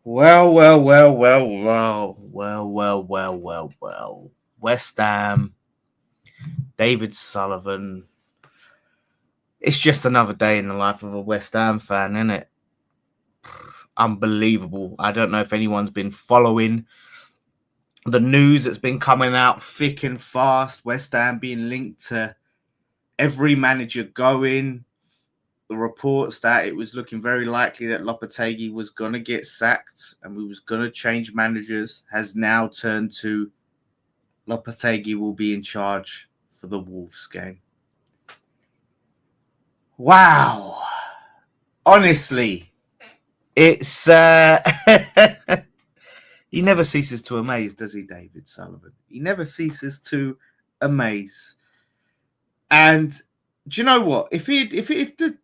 Well, well, well, well, well, well, well, well, well, well. West Ham, David Sullivan. It's just another day in the life of a West Ham fan, isn't it? Unbelievable. I don't know if anyone's been following the news that's been coming out thick and fast. West Ham being linked to every manager going. The reports that it was looking very likely that Lopetegui was going to get sacked and we was going to change managers has now turned to Lopetegui will be in charge for the Wolves game. Wow. Honestly, it's he never ceases to amaze, does he, David Sullivan? He never ceases to amaze. And do you know what? If the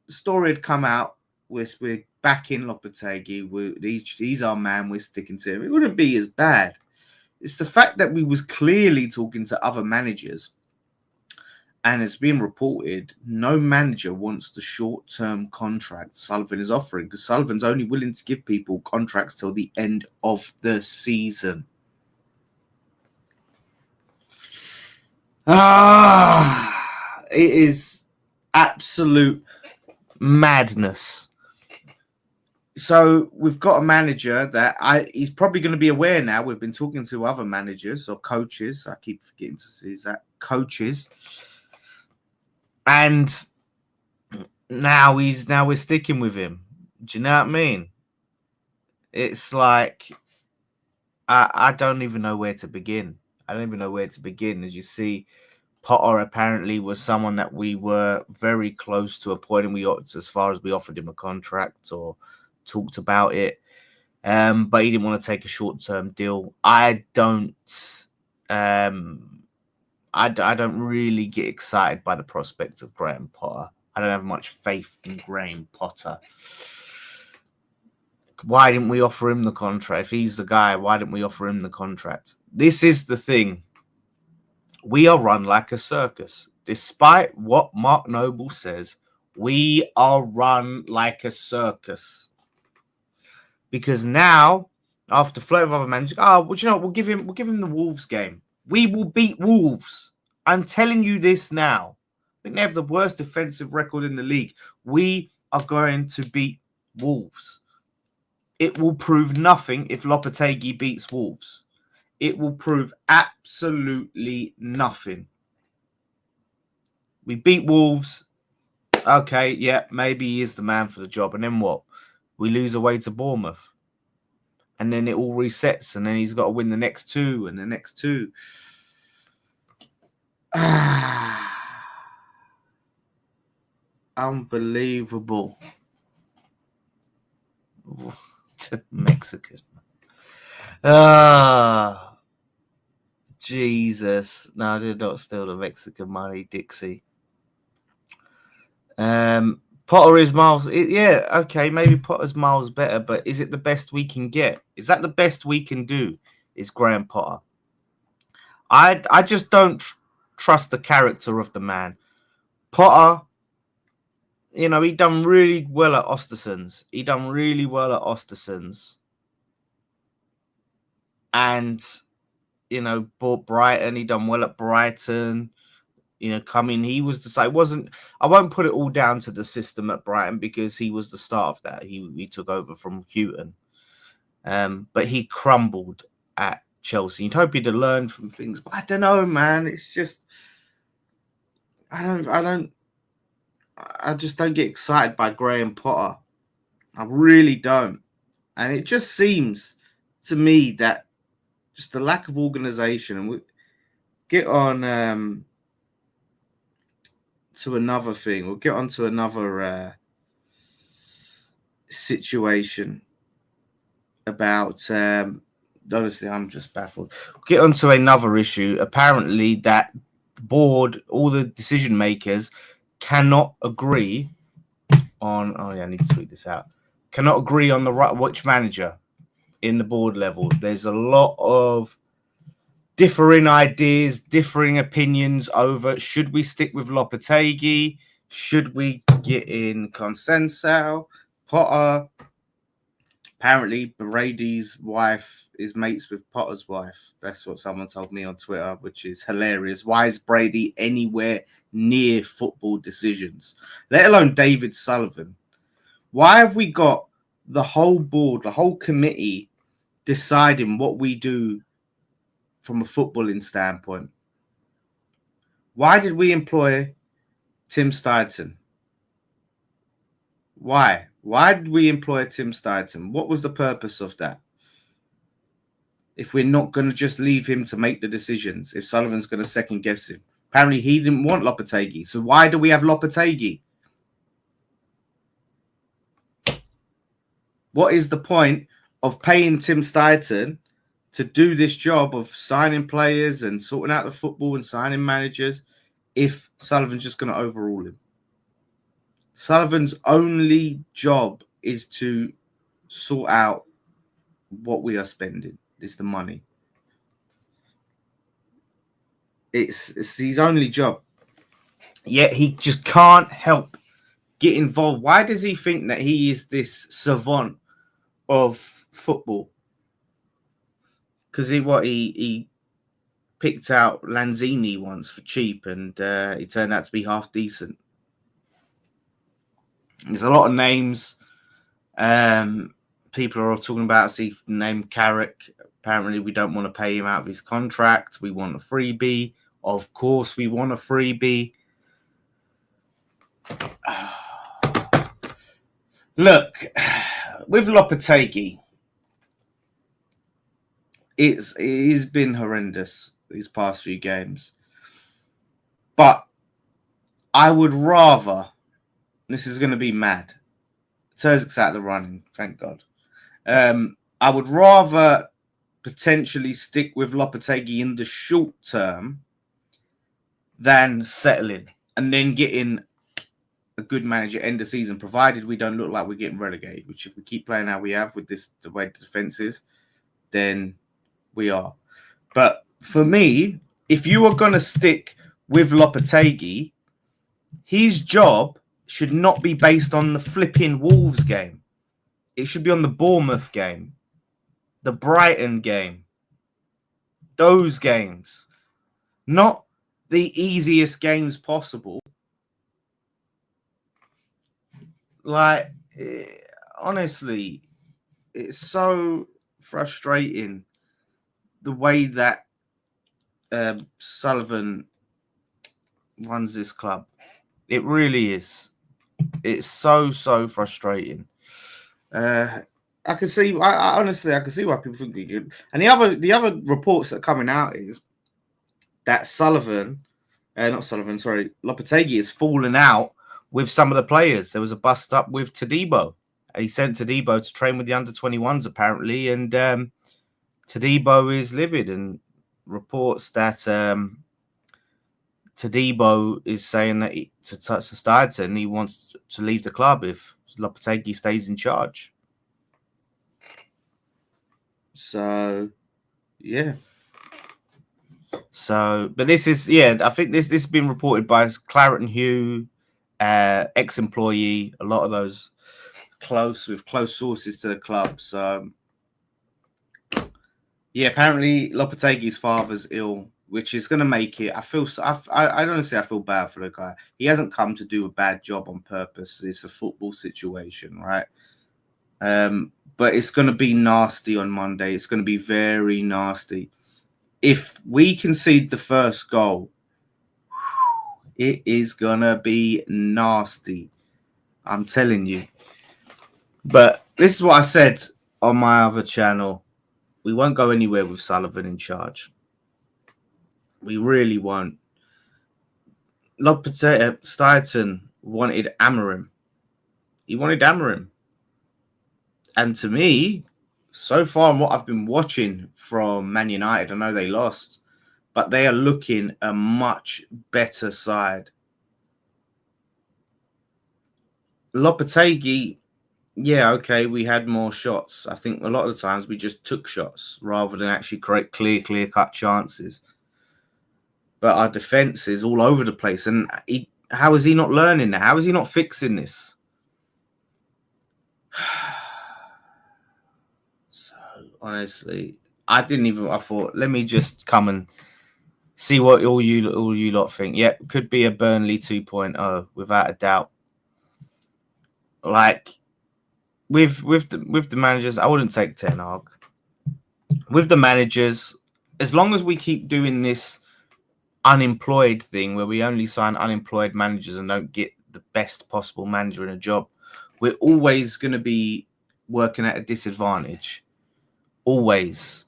story had come out, we're back in Lopetegui, he's our man, we're sticking to him, it wouldn't be as bad. It's the fact that we was clearly talking to other managers, and it's been reported no manager wants the short-term contract Sullivan is offering, because Sullivan's only willing to give people contracts till the end of the season. It is absolute madness. So we've got a manager that he's probably going to be aware now. We've been talking to other managers or coaches. I keep forgetting to use that. Coaches. And now we're sticking with him. Do you know what I mean? It's like I don't even know where to begin. I don't even know where to begin. As you see, Potter apparently was someone that we were very close to appointing. We as far as we offered him a contract or talked about it, but he didn't want to take a short-term deal. I don't really get excited by the prospect of Graham Potter. I don't have much faith in Graham Potter. Why didn't we offer him the contract? If he's the guy, why didn't we offer him the contract? This is the thing. We are run like a circus. Despite what Mark Noble says, we are run like a circus. Because now, after flirting with other managers, we'll give him the Wolves game. We will beat Wolves. I'm telling you this now. I think they have the worst defensive record in the league. We are going to beat Wolves. It will prove nothing if Lopetegui beats Wolves. It will prove absolutely nothing. We beat Wolves. Okay, yeah, maybe he is the man for the job. And then what? We lose away to Bournemouth. And then it all resets. And then he's got to win the next two and the next two. Unbelievable. To Mexican. Jesus. No, I did not steal the Mexican money, Dixie. Potter is miles. Yeah, okay, maybe Potter's miles better, but is it the best we can get? Is that the best we can do? Is Graham Potter? I just don't trust the character of the man. Potter, he done really well at Ostersund's. And, bought Brighton. He done well at Brighton. He was the side. I won't put it all down to the system at Brighton because he was the start of that. He took over from Houghton. But he crumbled at Chelsea. You'd hope he'd have learned from things, but I don't know, man. It's just I just don't get excited by Graham Potter. I really don't. And it just seems to me that just the lack of organization, and we get on to another thing. We'll get on to another situation about honestly, I'm just baffled. We'll get on to another issue. Apparently that board, all the decision makers cannot agree on I need to tweet this out. Cannot agree on the right which manager in the board level. There's a lot of differing ideas, differing opinions over should we stick with Lopetegui? Should we get in Consensao, Potter? Apparently, Brady's wife is mates with Potter's wife. That's what someone told me on Twitter, which is hilarious. Why is Brady anywhere near football decisions, let alone David Sullivan? Why have we got the whole board, the whole committee deciding what we do from a footballing standpoint? Why did we employ Tim Steidten? Why? Why did we employ Tim Steidten? What was the purpose of that? If we're not going to just leave him to make the decisions, if Sullivan's going to second guess him. Apparently he didn't want Lopetegui. So why do we have Lopetegui? What is the point of paying Tim Steidten to do this job of signing players and sorting out the football and signing managers if Sullivan's just going to overrule him? Sullivan's only job is to sort out what we are spending. It's the money. It's his only job. Yet he just can't help get involved. Why does he think that he is this savant of football? Because he picked out Lanzini once for cheap, and he turned out to be half decent. There's a lot of names. People are all talking about. See, name Carrick. Apparently, we don't want to pay him out of his contract. We want a freebie. Of course, we want a freebie. Look, with Lopetegui, it's been horrendous these past few games. But I would rather, this is going to be mad. Terzic's out of the running, thank God. I would rather potentially stick with Lopetegui in the short term than settling and then getting a good manager end of season, provided we don't look like we're getting relegated, which if we keep playing how we have with this, the way the defense is, then we are. But for me, if you are going to stick with Lopetegui, his job should not be based on the flipping Wolves game. It should be on the Bournemouth game, the Brighton game, those games, not the easiest games possible. Like, honestly, it's so frustrating the way that Sullivan runs this club. It really is. It's so frustrating. I can see. I honestly, I can see why people think we good. And the other reports that are coming out is that Lopetegui is falling out with some of the players. There was a bust up with Todibo. He sent Todibo to train with the under-21s apparently, and Todibo is livid and reports that Todibo is saying that to Steidten, he wants to leave the club if Lopetegui stays in charge. So, yeah. So, but this is, I think this has been reported by Claret and Hugh, ex-employee, a lot of those close sources to the club. So, yeah, apparently Lopetegui's father's ill, which is going to make it. I honestly feel bad for the guy. He hasn't come to do a bad job on purpose. It's a football situation, right? But it's going to be nasty on Monday. It's going to be very nasty. If we concede the first goal, it is going to be nasty. I'm telling you. But this is what I said on my other channel. We won't go anywhere with Sullivan in charge. We really won't. Steidten wanted Amorim. He wanted Amorim. And to me, so far on what I've been watching from Man United, I know they lost, but they are looking a much better side. Lopetegui, yeah, okay, we had more shots. I think a lot of the times we just took shots rather than actually create clear-cut chances. But our defense is all over the place. And how is he not learning that? How is he not fixing this? honestly, I didn't even. I thought, let me just come and see what all you lot think. Yep, could be a Burnley 2.0 without a doubt. Like with the managers, I wouldn't take Ten Hag. With the managers, as long as we keep doing this unemployed thing where we only sign unemployed managers and don't get the best possible manager in a job, we're always going to be working at a disadvantage. Always.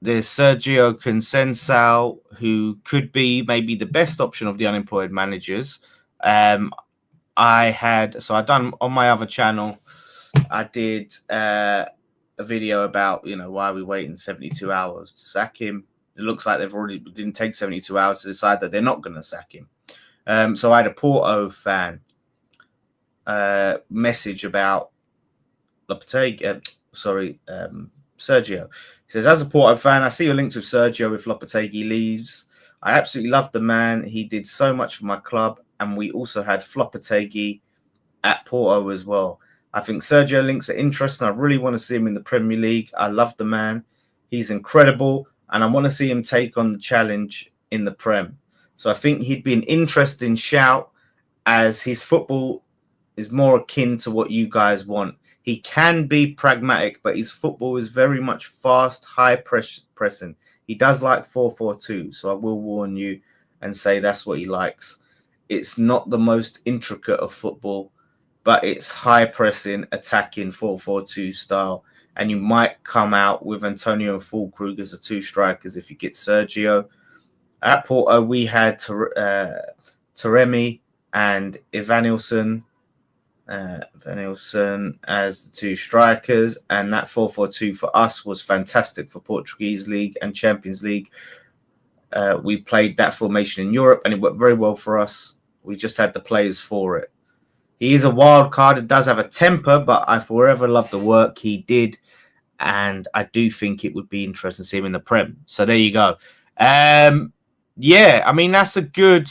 There's Sergio Conceição, who could be maybe the best option of the unemployed managers. I done on my other channel, I did a video about, why are we waiting 72 hours to sack him? It looks like didn't take 72 hours to decide that they're not going to sack him. So I had a Porto fan message about Lopetegui, Sergio. He says, as a Porto fan, I see your links with Sergio if Lopetegui leaves. I absolutely love the man. He did so much for my club. And we also had Lopetegui at Porto as well. I think Sergio links are interesting. I really want to see him in the Premier League. I love the man. He's incredible. And I want to see him take on the challenge in the Prem. So I think he'd be an interesting shout, as his football is more akin to what you guys want. He can be pragmatic, but his football is very much fast, high pressing. He does like 4-4-2, so I will warn you and say that's what he likes. It's not the most intricate of football, but it's high pressing, attacking 4-4-2 style. And you might come out with Antonio and Füllkrug as the two strikers if you get Sergio. At Porto, we had Taremi and Evanilson as the two strikers, and that 4-4-2 for us was fantastic for Portuguese League and Champions League. We played that formation in Europe and it worked very well for us. We just had the players for it. He is a wild card. It does have a temper, but I forever loved the work he did, and I do think it would be interesting to see him in the Prem. So there you go. Yeah, I mean, that's a good...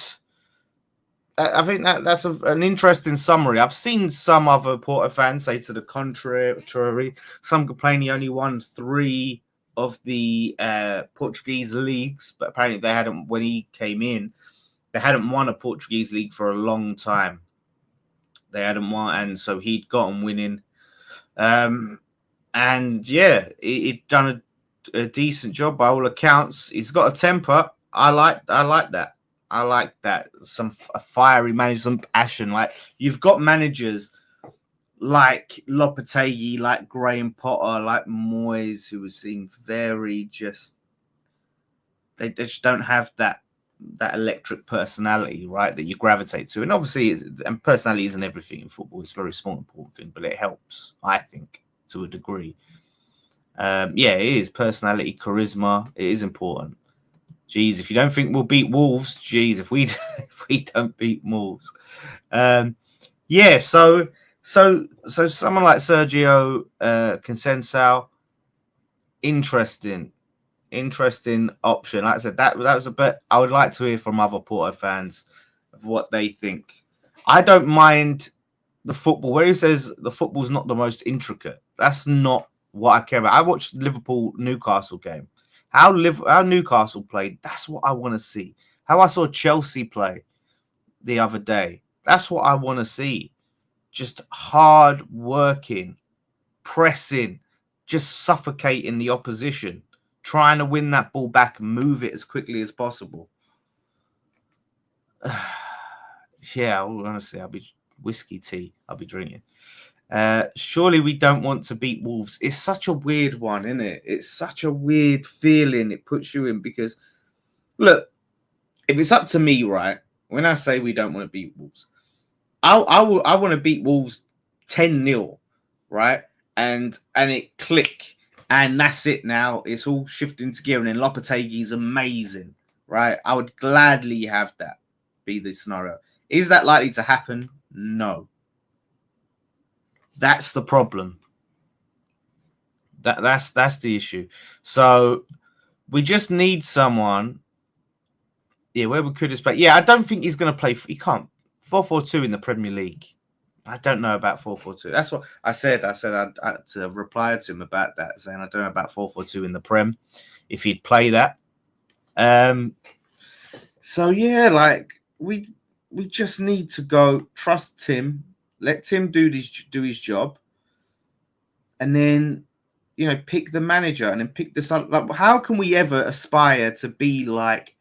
I think that's an interesting summary. I've seen some other Porto fans say to the contrary. Some complain he only won 3 of the Portuguese leagues, but apparently they hadn't, when he came in, they hadn't won a Portuguese league for a long time. They hadn't won, and so he'd gotten winning. And yeah, he'd done a decent job by all accounts. He's got a temper. I like that. I like that. A fiery manager, some passion. Like, you've got managers like Lopetegui, like Graham Potter, like Moyes, who seem very they just don't have that electric personality, right, that you gravitate to. And obviously, and personality isn't everything in football. It's a very small, important thing, but it helps, I think, to a degree. Yeah, it is. Personality, charisma, it is important. Jeez, if you don't think we'll beat Wolves, geez, if we don't beat Wolves. Yeah, so someone like Sergio Conceição, interesting option. Like I said, that was a bit. I would like to hear from other Porto fans of what they think. I don't mind the football. Where he says the football's not the most intricate, that's not what I care about. I watched Liverpool-Newcastle game. How Newcastle played, that's what I want to see. How I saw Chelsea play the other day, that's what I want to see. Just hard working, pressing, just suffocating the opposition, trying to win that ball back and move it as quickly as possible. Yeah, honestly, I'll be whiskey tea. I'll be drinking. Surely we don't want to beat Wolves. It's such a weird one, isn't it? It's such a weird feeling it puts you in, because, look, if it's up to me, right, when I say we don't want to beat Wolves, I want to beat Wolves 10-0, right? And it click, and that's it now. It's all shifting to gear, and then Lopetegui's amazing, right? I would gladly have that be the scenario. Is that likely to happen? No. That's the problem. That's the issue. So we just need someone. Yeah, where we could just play. Yeah, I don't think he's going to play. He can't 4-4-2 in the Premier League. I don't know about 4-4-2. That's what I said. I said I'd had to reply to him about that, saying I don't know about 4-4-2 in the Prem, if he'd play that. So yeah, like we just need to go trust Tim, let Tim do his job, and then pick the manager and then pick the son. Like, how can we ever aspire to be like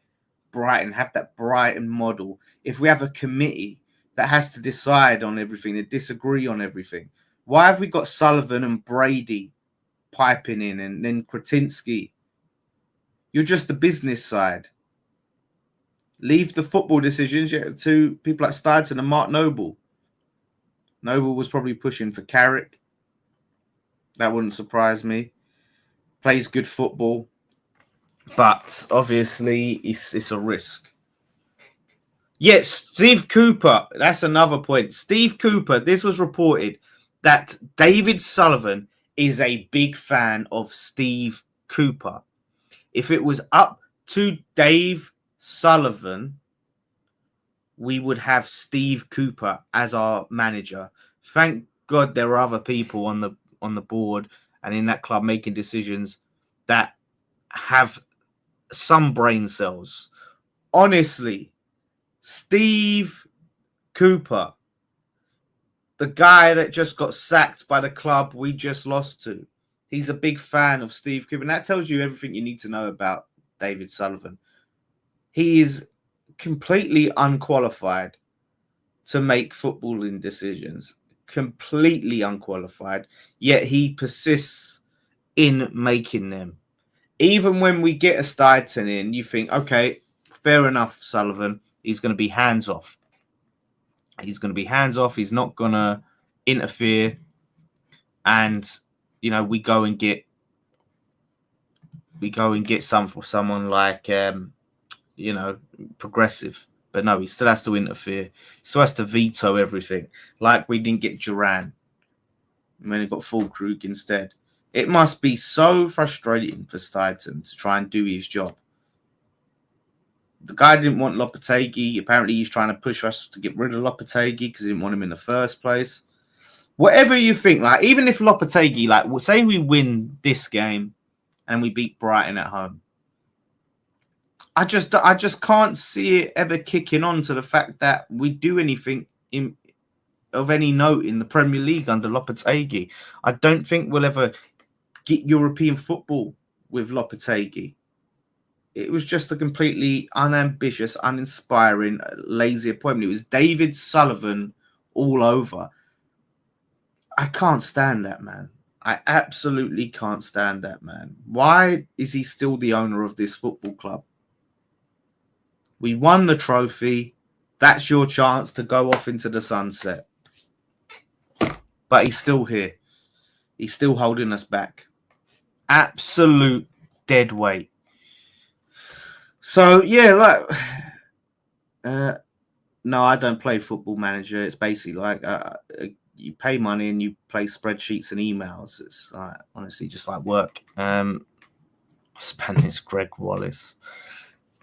Brighton, have that Brighton model, if we have a committee that has to decide on everything, that disagree on everything? Why have we got Sullivan and Brady piping in, and then Kretinsky? You're just the business side. Leave the football decisions to people like Steidson and Mark Noble. Noble was probably pushing for Carrick. That wouldn't surprise me. Plays good football, but obviously it's a risk. Yes, Steve Cooper. That's another point. Steve Cooper. This was reported that David Sullivan is a big fan of Steve Cooper. If it was up to Dave Sullivan, we would have Steve Cooper as our manager. Thank God there are other people on the board and in that club making decisions that have some brain cells. Honestly, Steve Cooper, the guy that just got sacked by the club we just lost to, he's a big fan of Steve Cooper. And that tells you everything you need to know about David Sullivan. He is completely unqualified to make footballing decisions. Completely unqualified. Yet he persists in making them. Even when we get a Steidson in, you think, okay, fair enough, Sullivan. He's going to be hands off. He's going to be hands off. He's not going to interfere. And, we go and get someone like, progressive. But no, he still has to interfere. He still has to veto everything. Like we didn't get Duran. And then he got Fulkrug instead. It must be so frustrating for Steidson to try and do his job. The guy didn't want Lopetegui. Apparently, he's trying to push us to get rid of Lopetegui because he didn't want him in the first place. Whatever you think, like even if Lopetegui, like say we win this game and we beat Brighton at home, I just can't see it ever kicking on to the fact that we do anything of any note in the Premier League under Lopetegui. I don't think we'll ever get European football with Lopetegui. It was just a completely unambitious, uninspiring, lazy appointment. It was David Sullivan all over. I can't stand that man. I absolutely can't stand that man. Why is he still the owner of this football club? We won the trophy. That's your chance to go off into the sunset. But he's still here. He's still holding us back. Absolute dead weight. So, yeah, no, I don't play Football Manager. It's basically like you pay money and you play spreadsheets and emails. It's honestly just like work. Spanish Greg Wallace.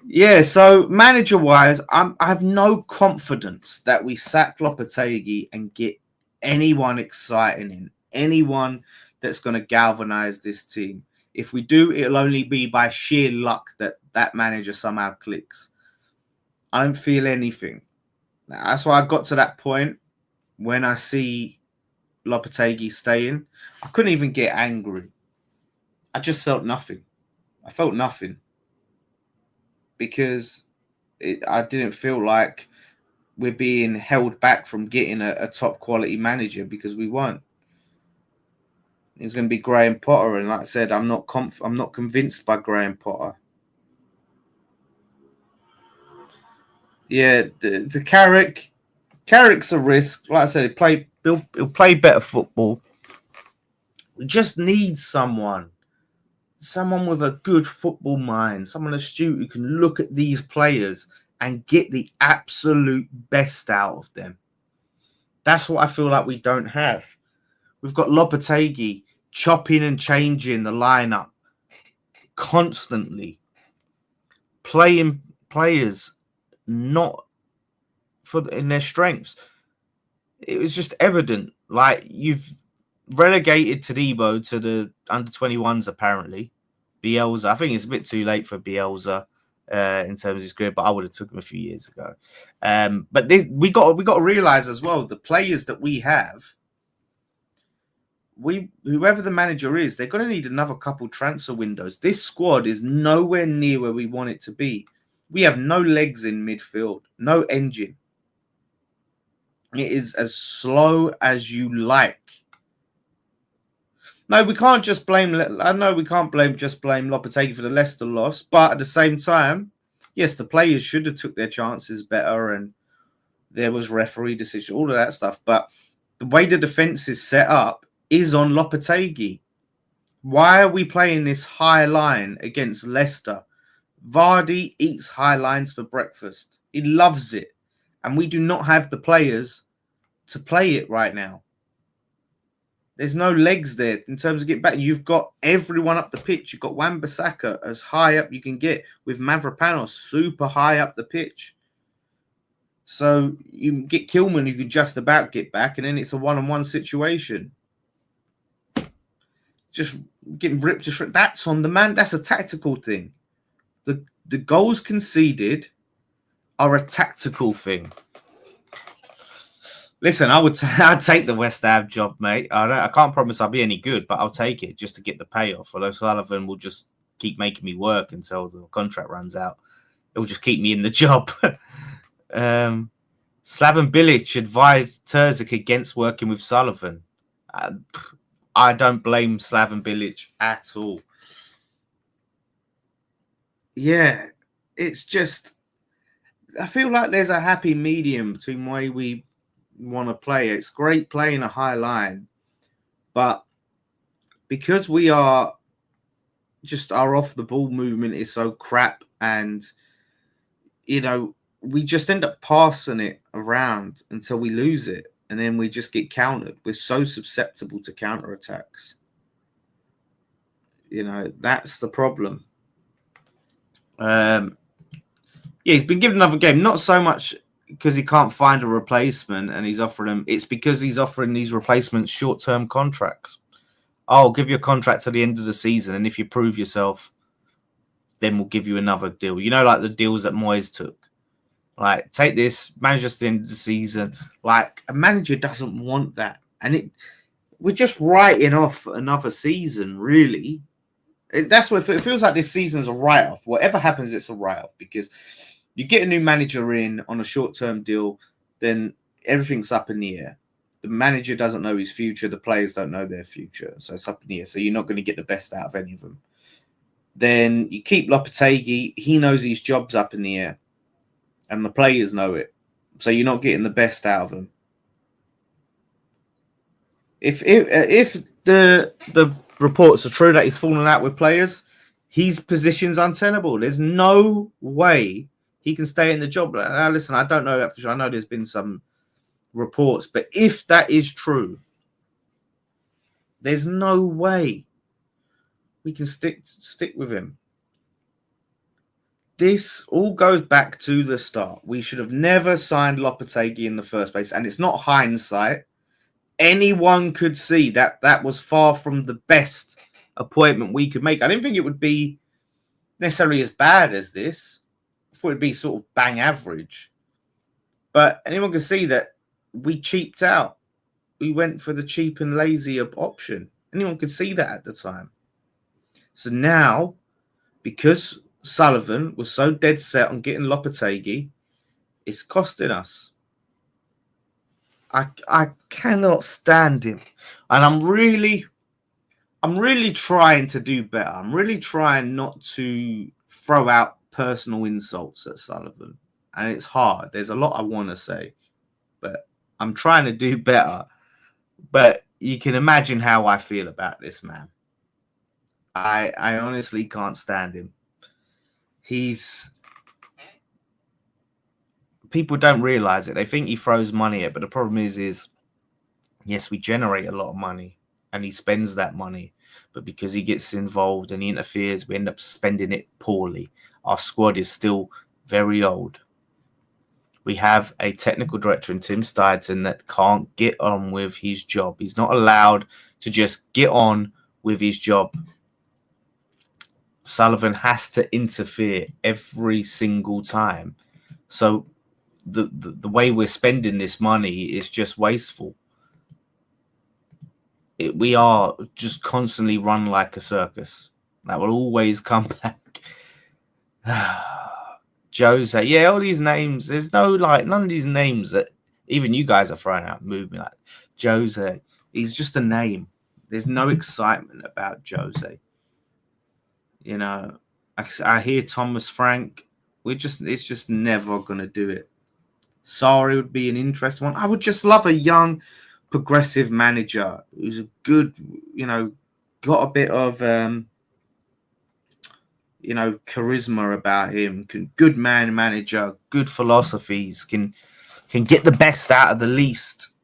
Yeah, so manager-wise, I have no confidence that we sack Lopetegui and get anyone exciting in, anyone that's going to galvanize this team. If we do, it'll only be by sheer luck that manager somehow clicks. I don't feel anything. That's why I got to that point when I see Lopetegui staying. I couldn't even get angry. I just felt nothing. I felt nothing. Because I didn't feel like we're being held back from getting a top quality manager because we weren't. It was going to be Graham Potter, and like I said, I'm not convinced by Graham Potter. Yeah, the Carrick's a risk. Like I said, he'll play better football. We just need someone with a good football mind, someone astute who can look at these players and get the absolute best out of them. That's what I feel like we don't have. We've got Lopetegui chopping and changing the lineup constantly, playing players not in their strengths. It was just evident. Like, you've relegated Todibo to the under-21s, apparently. Bielsa, I think it's a bit too late for Bielsa in terms of his career, but I would have took him a few years ago. But we got to realize as well, the players that we have, whoever the manager is, they're going to need another couple transfer windows. This squad is nowhere near where we want it to be. We have no legs in midfield, no engine. It is as slow as you like. No, we can't just blame. I know we can't blame Lopetegui for the Leicester loss, but at the same time, yes, the players should have took their chances better, and there was referee decision, all of that stuff. But the way the defense is set up is on Lopetegui. Why are we playing this high line against Leicester? Vardy eats high lines for breakfast. He loves it. And we do not have the players to play it right now. There's no legs there in terms of getting back. You've got everyone up the pitch. You've got Wan-Bissaka as high up you can get, with Mavropanos super high up the pitch. So you get Kilman, you could just about get back, and then it's a one-on-one situation. Just getting ripped to shreds. That's on the man. That's a tactical thing. The goals conceded are a tactical thing. Listen, I'd take the West Ham job, mate. I can't promise I'll be any good, but I'll take it just to get the payoff. Although Sullivan will just keep making me work until the contract runs out. It will just keep me in the job. Slaven Bilic advised Terzic against working with Sullivan. I don't blame Slaven Bilic at all. Yeah, it's just, I feel like there's a happy medium between why we want to play. It's great playing a high line, but because we are just, our off the ball movement is so crap, and we just end up passing it around until we lose it, and then we just get countered. We're so susceptible to counterattacks. That's the problem. He's been given another game, not so much because he can't find a replacement and he's offering them. It's because he's offering these replacements short-term contracts. I'll give you a contract to the end of the season, and if you prove yourself, then we'll give you another deal. Like the deals that Moyes took. Like, take this, manage us to the end of the season. Like, a manager doesn't want that. And we're just writing off another season, really. That's what it feels like. This season's a write-off. Whatever happens, it's a write-off, because you get a new manager in on a short-term deal, then everything's up in the air. The manager doesn't know his future. The players don't know their future. So it's up in the air. So you're not going to get the best out of any of them. Then you keep Lopetegui. He knows his job's up in the air, and the players know it. So you're not getting the best out of them. If the reports are true that he's fallen out with players, his position's untenable. There's no way he can stay in the job. Now, listen, I don't know that for sure. I know there's been some reports, but if that is true, there's no way we can stick with him. This all goes back to the start. We should have never signed Lopetegui in the first place, and it's not hindsight. Anyone could see that was far from the best appointment we could make. I didn't think it would be necessarily as bad as this. I thought it'd be sort of bang average. But anyone can see that we cheaped out. We went for the cheap and lazy option. Anyone could see that at the time. So now, because Sullivan was so dead set on getting Lopetegui, it's costing us. I cannot stand him. And I'm really trying to do better. I'm really trying not to throw out personal insults at Sullivan. And it's hard. There's a lot I want to say. But I'm trying to do better. But you can imagine how I feel about this man. I honestly can't stand him. People don't realize it. They think he throws money at, but the problem is yes, we generate a lot of money and he spends that money, but because he gets involved and he interferes, we end up spending it poorly. Our squad is still very old. We have a technical director in Tim Steidton that can't get on with his job. He's not allowed to just get on with his job. Sullivan has to interfere every single time. So the way we're spending this money is just wasteful. We are just constantly run like a circus. That will always come back. Jose, yeah, all these names. There's none of these names that even you guys are throwing out. Move me like Jose. He's just a name. There's no excitement about Jose. You know, I hear Thomas Frank. It's just never gonna do it. Sarri would be an interesting one. I would just love a young, progressive manager who's a good, got a bit of, charisma about him. Good manager, good philosophies, can get the best out of the least.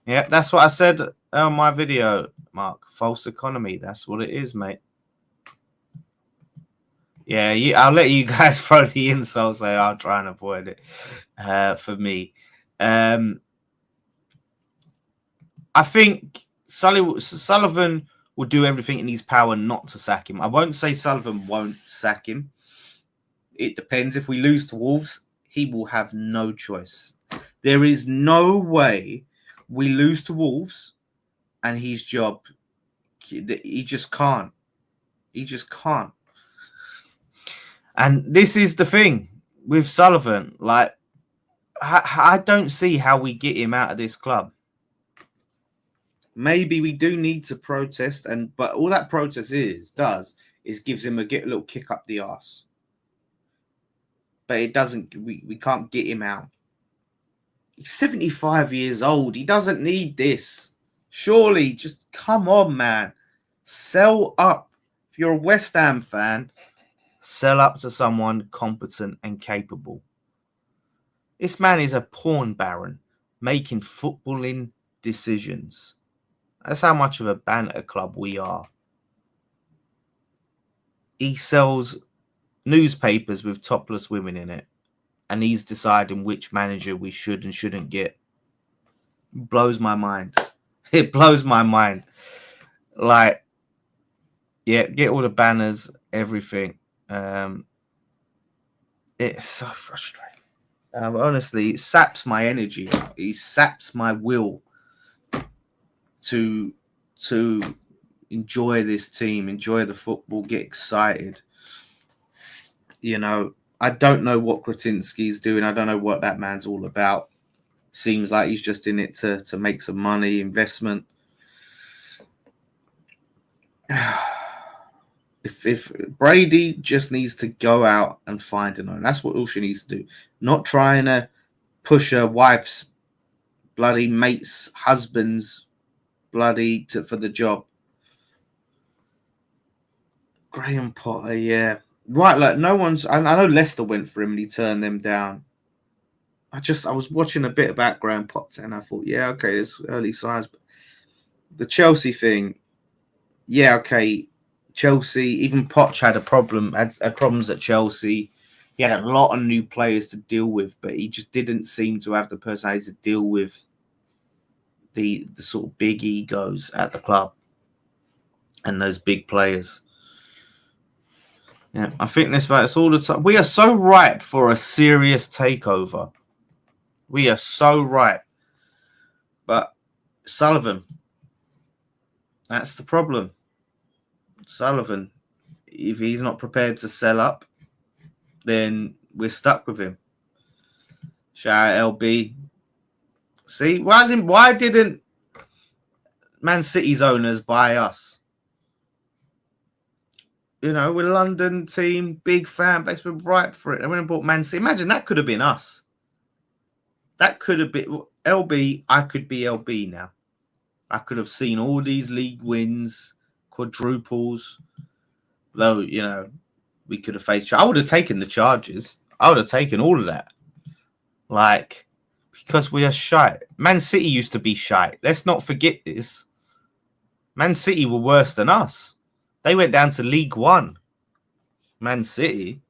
Yeah, that's what I said on my video, Mark. False economy. That's what it is, mate. Yeah, I'll let you guys throw the insults. So I'll try and avoid it. For me, I think Sullivan will do everything in his power not to sack him. I won't say Sullivan won't sack him. It depends. If we lose to Wolves, he will have no choice. There is no way we lose to Wolves and his job. He just can't. He just can't. And this is the thing with Sullivan. Like, I don't see how we get him out of this club. Maybe we do need to protest, but all that protest does gives him a little kick up the arse. But it doesn't. We can't get him out. He's 75 years old. He doesn't need this. Surely, just come on, man. Sell up. If you're a West Ham fan, sell up to someone competent and capable. This man is a porn baron making footballing decisions. That's how much of a banter club we are. He sells newspapers with topless women in it, and he's deciding which manager we should and shouldn't get. It blows my mind. It blows my mind. Like, yeah, get all the banners, everything. It's so frustrating. Honestly, it saps my energy. It saps my will to enjoy this team, enjoy the football, get excited. I don't know what Kretinsky's doing. I don't know what that man's all about. Seems like he's just in it to make some money, investment. If Brady just needs to go out and find an owner, that's what all she needs to do. Not trying to push her wife's bloody mate's husband's bloody for the job. Graham Potter, yeah. Right, like no one's. I know Leicester went for him and he turned them down. I was watching a bit about Graham Potter and I thought, yeah, okay, there's early signs. But the Chelsea thing, yeah, okay. Chelsea, even Poch had problems at Chelsea. He had a lot of new players to deal with, but he just didn't seem to have the personality to deal with the sort of big egos at the club and those big players. Yeah, I think that's all the time. We are so ripe for a serious takeover. We are so ripe. But Sullivan, that's the problem. Sullivan, if he's not prepared to sell up, then we're stuck with him. Shout out LB. See, why didn't Man City's owners buy us? We're a London team, big fan base, we're ripe for it. I went and bought Man City. Imagine that could have been us. That could have been LB. I could be LB now. I could have seen all these league wins, quadruples. Though, we could have faced. I would have taken the charges. I would have taken all of that. Because we are shy. Man City used to be shy. Let's not forget this. Man City were worse than us. They went down to League One. Man City.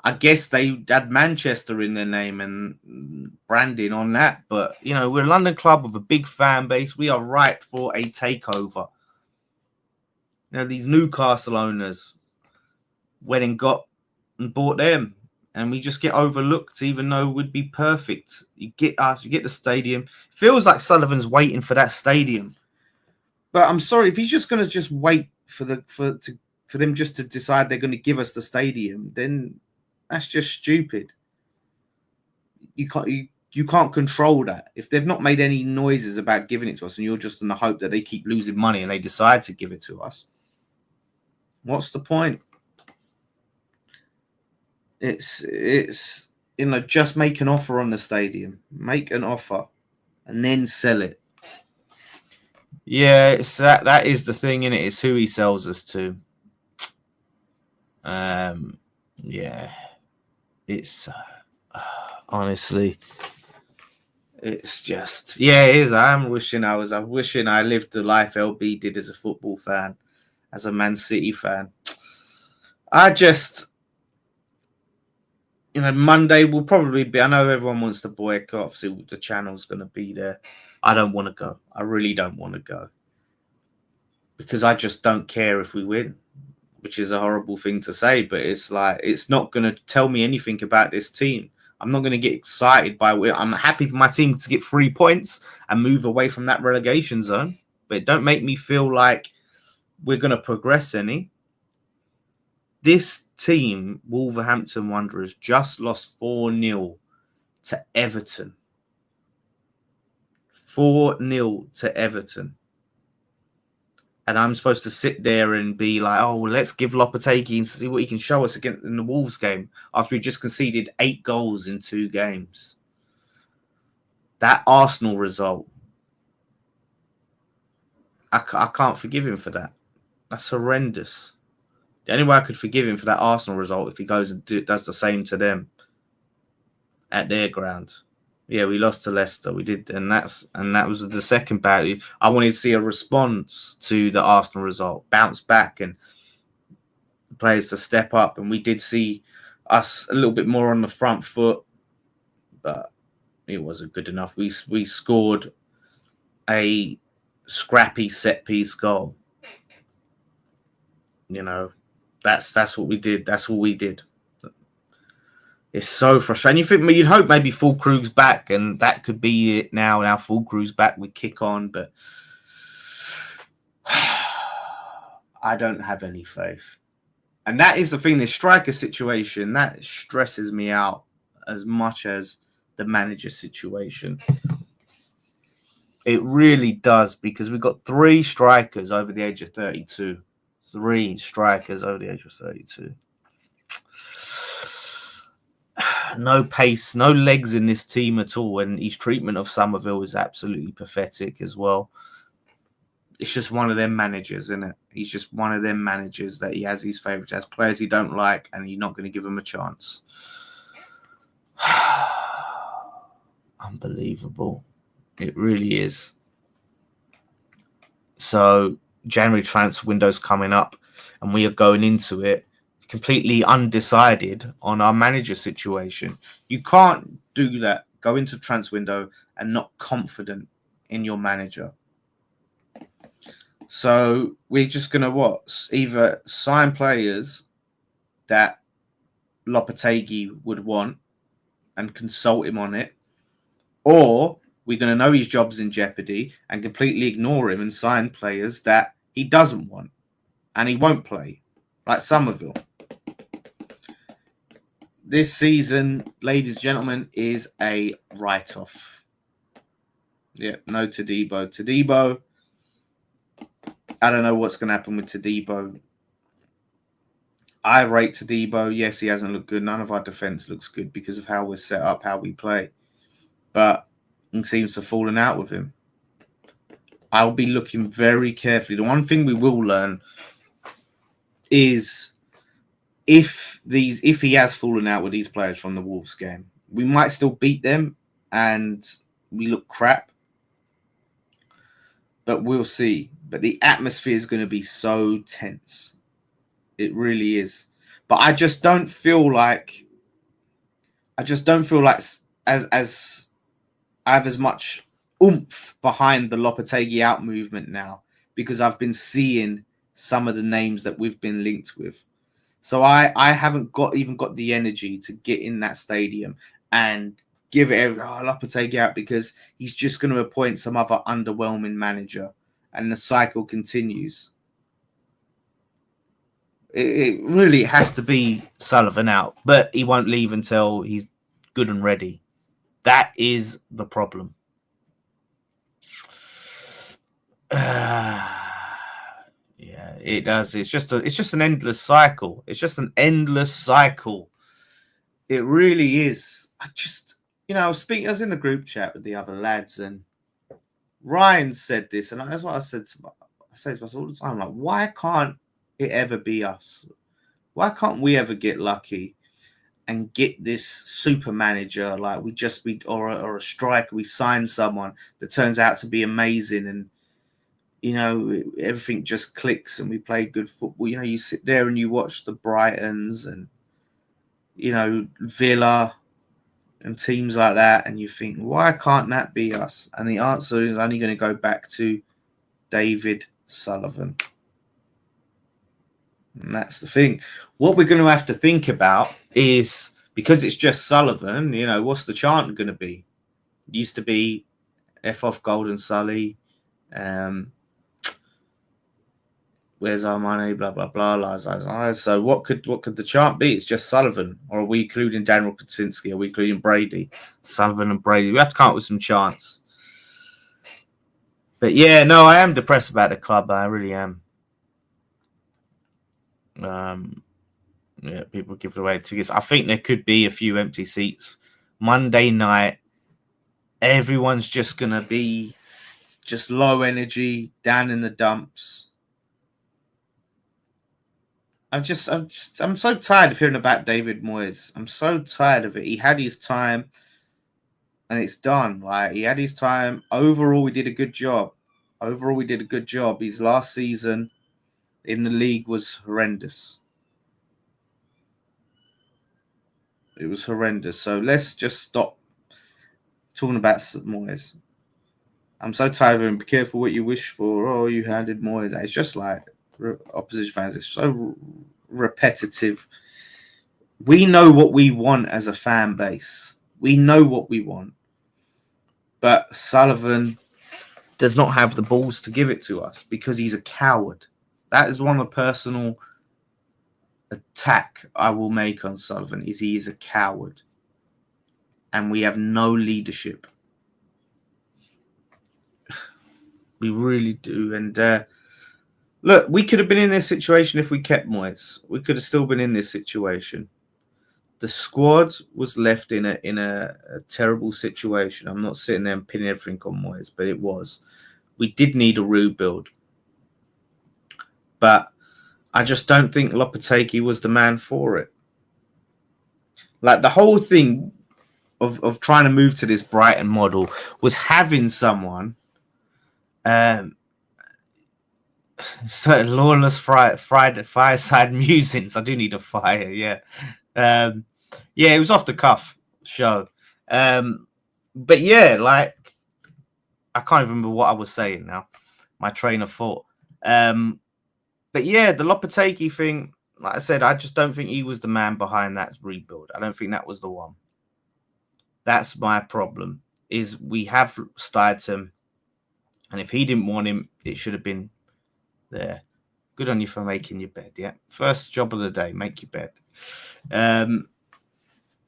I guess they had Manchester in their name and branding on that. But, you know, we're a London club with a big fan base. We are ripe for a takeover. You know, these Newcastle owners went and got and bought them. And we just get overlooked, even though we'd be perfect. You get us, you get the stadium. Feels like Sullivan's waiting for that stadium. But I'm sorry, if he's just going to just wait for them just to decide they're going to give us the stadium, then that's just stupid. You can't control that. If they've not made any noises about giving it to us, and you're just in the hope that they keep losing money and they decide to give it to us, what's the point? It's you know, just make an offer on the stadium, make an offer, and then sell it. Yeah, it's that is the thing, innit? It's who he sells us to. Yeah, it's honestly, it's just it is. I'm wishing I lived the life LB did as a football fan, as a Man City fan. I just, you know, Monday will probably be. I know everyone wants to boycott. Obviously, the channel's going to be there. I don't want to go. I really don't want to go because I just don't care if we win, which is a horrible thing to say. But it's like it's not going to tell me anything about this team. I'm not going to get excited by it. I'm happy for my team to get 3 points and move away from that relegation zone, but it don't make me feel like we're going to progress any. This team, Wolverhampton Wanderers, just lost 4-0 to Everton. 4-0 to Everton. And I'm supposed to sit there and be like, oh, well, let's give Lopetegui and see what he can show us against in the Wolves game after we just conceded 8 goals in 2 games. That Arsenal result, I can't forgive him for that. That's horrendous. The only way I could forgive him for that Arsenal result if he goes and does the same to them at their ground. Yeah, we lost to Leicester. We did, and that was the second battle. I wanted to see a response to the Arsenal result, bounce back, and the players to step up. And we did see us a little bit more on the front foot, but it wasn't good enough. We scored a scrappy set piece goal. You know, that's what we did. That's all we did. It's so frustrating. You'd hope maybe full crew's back, and that could be it now. Now full crew's back, we kick on, but I don't have any faith. And that is the thing. This striker situation that stresses me out as much as the manager situation. It really does, because we've got 3 strikers over the age of 32. 3 strikers over the age of 32. No pace, no legs in this team at all. And his treatment of Somerville is absolutely pathetic as well. It's just one of them managers, isn't it? He's just one of them managers that he has his favourites, has players he don't like, and you're not going to give them a chance. Unbelievable. It really is. So January transfer window's coming up, and we are going into it completely undecided on our manager situation. You can't do that. Go into transfer window and not confident in your manager. So we're just going to either sign players that Lopetegui would want and consult him on it, or we're going to know his job's in jeopardy and completely ignore him and sign players that he doesn't want and he won't play, like Somerville. This season, ladies and gentlemen, is a write-off. Yeah, no Todibo. Todibo, I don't know what's going to happen with Todibo. I rate Todibo. Yes, he hasn't looked good. None of our defence looks good because of how we're set up, how we play. But it seems to have fallen out with him. I'll be looking very carefully. The one thing we will learn is if he has fallen out with these players from the Wolves game, we might still beat them and we look crap. But we'll see. But the atmosphere is going to be so tense. It really is. But I just don't feel like I just don't feel like as I have as much oomph behind the Lopetegui out movement now, because I've been seeing some of the names that we've been linked with. So I haven't even got the energy to get in that stadium and give it Lopetegui out, because he's just going to appoint some other underwhelming manager and the cycle continues. It really has to be Sullivan out, but he won't leave until he's good and ready. That is the problem. Yeah, it does. It's just an endless cycle. It's just an endless cycle. It really is. I was in the group chat with the other lads, and Ryan said this, and that's what I say to myself all the time. I'm like, why can't it ever be us? Why can't we ever get lucky and get this super manager? Like or a striker, we sign someone that turns out to be amazing, and everything just clicks and we play good football. You sit there and you watch the Brightons and Villa and teams like that, and you think, why can't that be us? And the answer is only going to go back to David Sullivan. And that's the thing. What we're going to have to think about is, because it's just Sullivan, what's the chant going to be? It used to be F off Golden Sully. Where's our money? Blah blah blah. So what could the chant be? It's just Sullivan, or are we including Daniel Kaczynski? Are we including Brady? Sullivan and Brady. We have to come up with some chants. But yeah, no, I am depressed about the club. I really am. Yeah, people give away tickets. I think there could be a few empty seats Monday night. Everyone's just gonna be just low energy, down in the dumps. I'm so tired of hearing about David Moyes. I'm so tired of it. He had his time and it's done. Like, he had his time. Overall, we did a good job. His last season in the league was horrendous. It was horrendous. So let's just stop talking about Moyes. I'm so tired of him. Be careful what you wish for. Oh, you handed Moyes. It's just like opposition fans. It's so repetitive. We know what we want as a fan base. We know what we want. But Sullivan does not have the balls to give it to us because he's a coward. That is one of the personal attack I will make on Sullivan, is he is a coward. And we have no leadership. We really do. And look, we could have been in this situation if we kept Moyes. We could have still been in this situation. The squad was left in a terrible situation. I'm not sitting there and pinning everything on Moyes, but it was. We did need a rebuild. But I just don't think Lopetegui was the man for it. Like, the whole thing of trying to move to this Brighton model was having someone, so lawless fireside musings. I do need a fire, yeah. Yeah, it was off the cuff show. But yeah, like, I can't even remember what I was saying now. My train of thought. But yeah, the Lopetegui thing, like I said, I just don't think he was the man behind that rebuild. I don't think that was the one. That's my problem, is we have started him, and if he didn't want him, it should have been there. Good on you for making your bed, yeah? First job of the day, make your bed.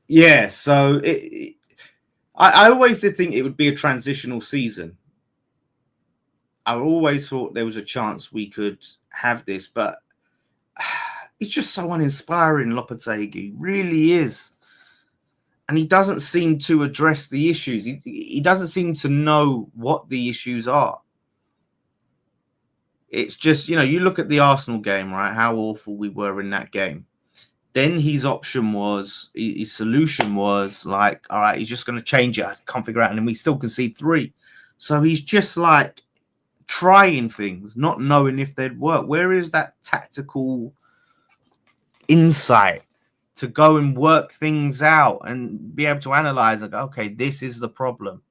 Yeah, so I always did think it would be a transitional season. I always thought there was a chance we could have this, but it's just so uninspiring, Lopetegui. Really is. And he doesn't seem to address the issues. He doesn't seem to know what the issues are. It's just, you look at the Arsenal game, right? How awful we were in that game. Then his solution was like, all right, he's just going to change it. I can't figure out. And then we still concede 3. So he's just like trying things, not knowing if they'd work. Where is that tactical insight to go and work things out and be able to analyze and go, okay, this is the problem.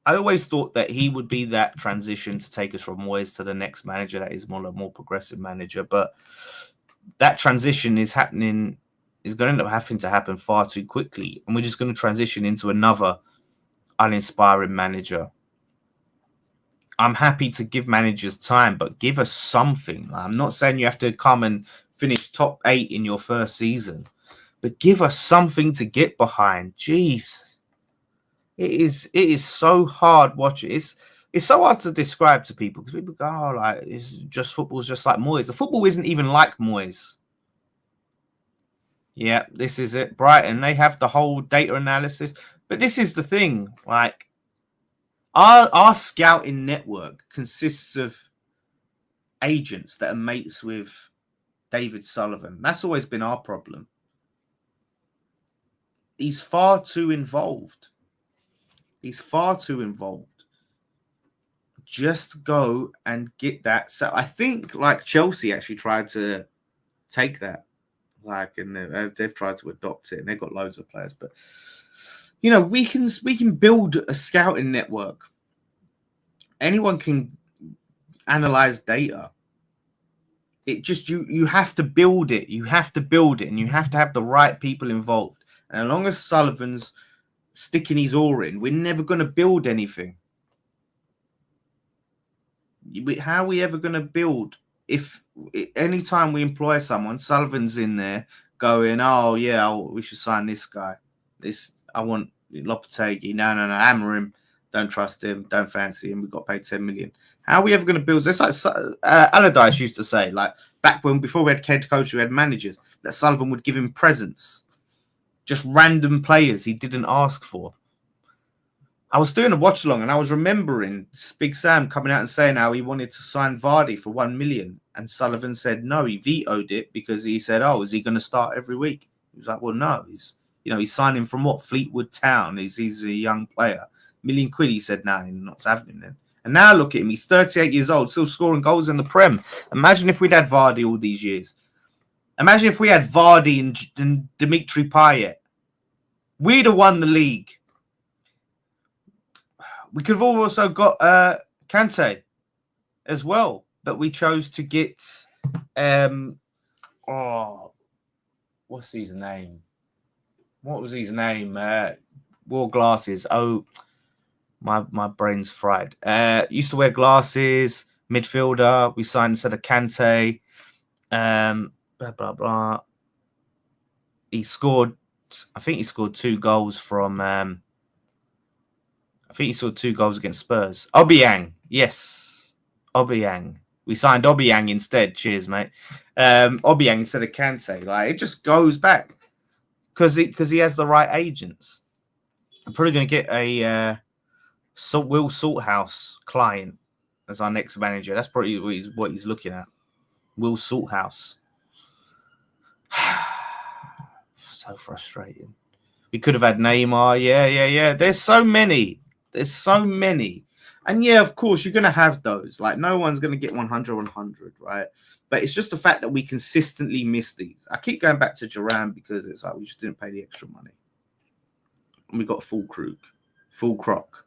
I always thought that he would be that transition to take us from Moyes to the next manager that is more progressive manager. But that transition is going to end up having to happen far too quickly. And we're just going to transition into another uninspiring manager. I'm happy to give managers time, but give us something. I'm not saying you have to come and finish top 8 in your first season, but give us something to get behind. Jeez. It is so hard watching. It's so hard to describe to people because people go, oh, like it's just football's just like Moyes. The football isn't even like Moyes. Yeah, this is it. Brighton, they have the whole data analysis, but this is the thing. Like our scouting network consists of agents that are mates with David Sullivan. That's always been our problem. He's far too involved. Just go and get that. So I think like Chelsea actually tried to take that, like, and they've tried to adopt it, and they've got loads of players. But you know, we can build a scouting network. Anyone can analyze data. It just you have to build it. You have to build it, and you have to have the right people involved. And as long as Sullivan's sticking his oar in, we're never going to build anything. How are we ever going to build if anytime we employ someone, Sullivan's in there going, oh yeah, we should sign this guy. I want Lopetegui. No, hammer him. Don't trust him. Don't fancy him. We've got to pay 10 million. How are we ever going to build this? Like Allardyce used to say, like back before we had head coach, we had managers, that Sullivan would give him presents. Just random players he didn't ask for. I was doing a watch along and I was remembering Big Sam coming out and saying how he wanted to sign Vardy for 1 million. And Sullivan said no, he vetoed it because he said, oh, is he going to start every week? He was like, well, no. He's signing from what? Fleetwood Town. He's a young player. £1 million, he said, no, he's not having him then. And now look at him. He's 38 years old, still scoring goals in the Prem. Imagine if we'd had Vardy all these years. Imagine if we had Vardy and Dimitri Payet. We'd have won the league. We could have also got Kante as well, but we chose to get what's his name? What was his name? Wore glasses. Oh, my brain's fried. Used to wear glasses. Midfielder. We signed instead of Kante. Blah blah blah. He scored. I think he scored 2 goals from. I think he scored 2 goals against Spurs. Obiang. Yes. Obiang. We signed Obiang instead. Cheers, mate. Obiang instead of Kante. Like, it just goes back. Because he has the right agents. I'm probably going to get a Will Salthouse client as our next manager. That's probably what he's looking at. Will Salthouse. So frustrating. We could have had Neymar. Yeah. There's so many. And yeah, of course, you're going to have those. Like, no one's going to get 100, right? But it's just the fact that we consistently miss these. I keep going back to Duran because it's like we just didn't pay the extra money. And we got a full croc.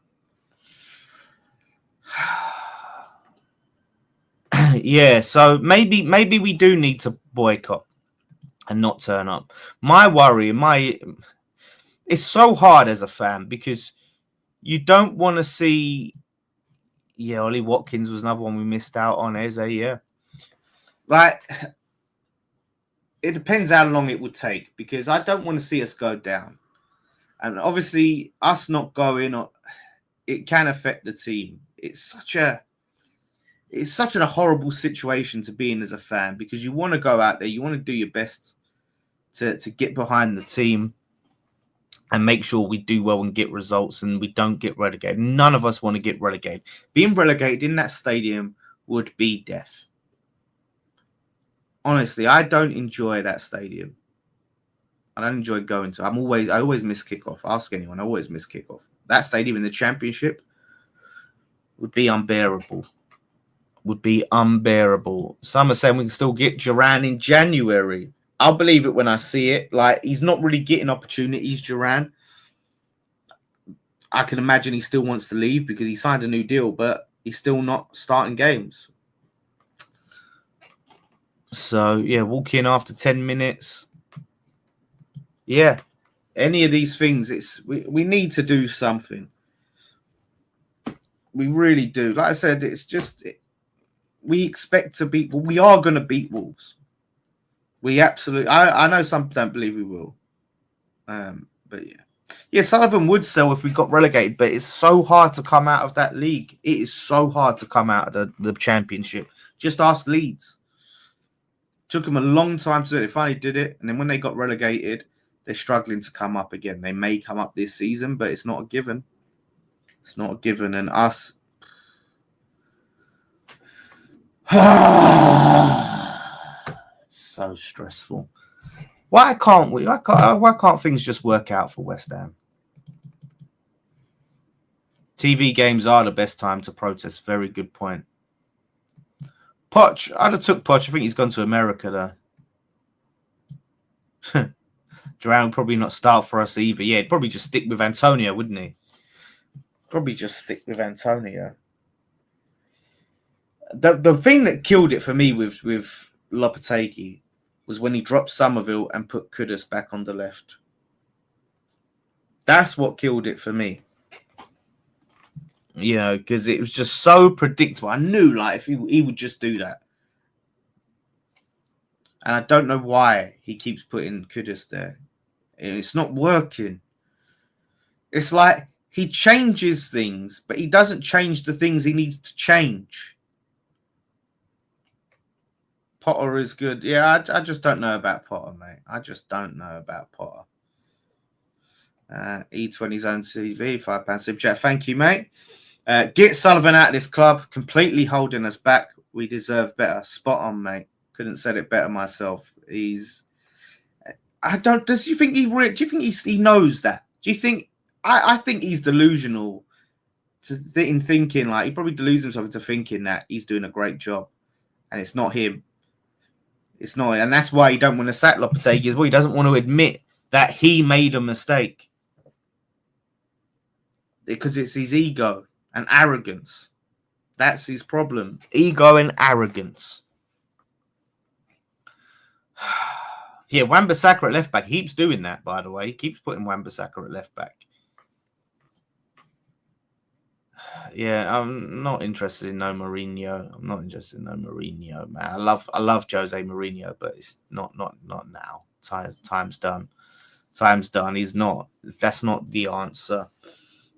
Yeah, so maybe we do need to boycott and not turn up. My worry, it's so hard as a fan because you don't want to see. Yeah, Ollie Watkins was another one we missed out on. Yeah. Like, it depends how long it would take because I don't want to see us go down. And obviously, us not going, it can affect the team. It's such a horrible situation to be in as a fan because you want to go out there, you want to do your best to get behind the team and make sure we do well and get results and we don't get relegated. None of us want to get relegated. Being relegated in that stadium would be death. Honestly, I don't enjoy that stadium. I don't enjoy going to. I always miss kickoff. Ask anyone. I always miss kickoff. That stadium in the Championship would be unbearable. would be unbearable. Some are saying we can still get Duran in January. I'll believe it when I see it. Like, he's not really getting opportunities, Duran. I can imagine he still wants to leave because he signed a new deal, but he's still not starting games. So, yeah, walk in after 10 minutes. Yeah, any of these things, we need to do something. We really do. Like I said, it's just we expect to beat. We are going to beat Wolves. We absolutely. I know some don't believe we will. But yeah, Sullivan would sell if we got relegated. But it's so hard to come out of that league. It is so hard to come out of the Championship. Just ask Leeds. Took them a long time to do it. They finally did it, and then when they got relegated, they're struggling to come up again. They may come up this season, but it's not a given. It's not a given, and us. So stressful. Why can't we? Why can't things just work out for West Ham? TV games are the best time to protest. Very good point. Poch, I'd have took Poch. I think he's gone to America though. Duran would probably not start for us either. Yeah, he'd probably just stick with Antonio, wouldn't he? Probably just stick with Antonio. The thing that killed it for me with Lopetegui was when he dropped Somerville and put Kudus back on the left. That's what killed it for me. You know, because it was just so predictable. I knew, like, if he would just do that. And I don't know why he keeps putting Kudus there. It's not working. It's like he changes things, but he doesn't change the things he needs to change. Potter is good. Yeah, I just don't know about Potter, mate. I just don't know about Potter. E20's own TV, £5 super chat. Thank you, mate. Get Sullivan out of this club. Completely holding us back. We deserve better. Spot on, mate. Couldn't said it better myself. He's. I don't. Do you think he knows that? Do you think? I think he's delusional. In thinking, like, he probably deludes himself into thinking that he's doing a great job, and it's not him. It's not, and that's why he don't want to sack Lopetegui as well. He doesn't want to admit that he made a mistake because it's his ego and arrogance. That's his problem. Ego and arrogance. Yeah, Wan-Bissaka at left back. He keeps doing that, by the way. He keeps putting Wan-Bissaka at left back. Yeah, I'm not interested in no Mourinho. I'm not interested in no Mourinho, man. I love Jose Mourinho, but it's not now. Time's done. Time's done. He's not. That's not the answer.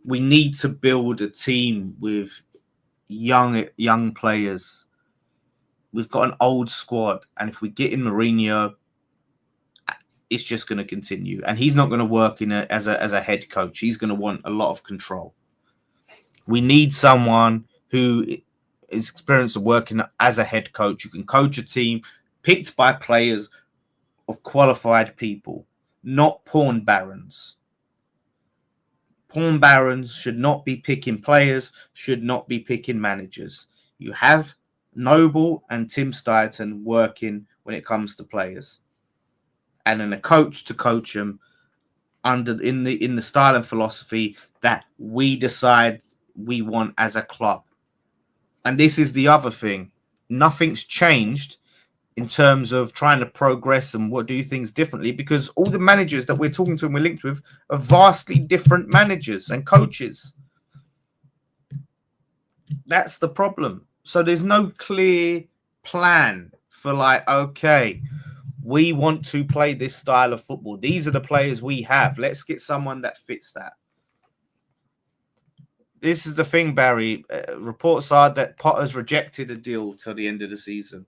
We need to build a team with young players. We've got an old squad, and if we get in Mourinho, it's just going to continue. And he's not going to work as a head coach. He's going to want a lot of control. We need someone who is experienced of working as a head coach. You can coach a team picked by players of qualified people, not pawn barons. Pawn barons should not be picking players, should not be picking managers. You have Noble and Tim Steidten working when it comes to players. And then a coach to coach them in the style and philosophy that we decide we want as a club. And this is the other thing. Nothing's changed in terms of trying to progress and do things differently, because all the managers that we're talking to and we're linked with are vastly different managers and coaches. That's the problem. So there's no clear plan for, like, okay, we want to play this style of football. These are the players we have. Let's get someone that fits that. This is the thing, Barry. Reports are that Potter's rejected a deal till the end of the season.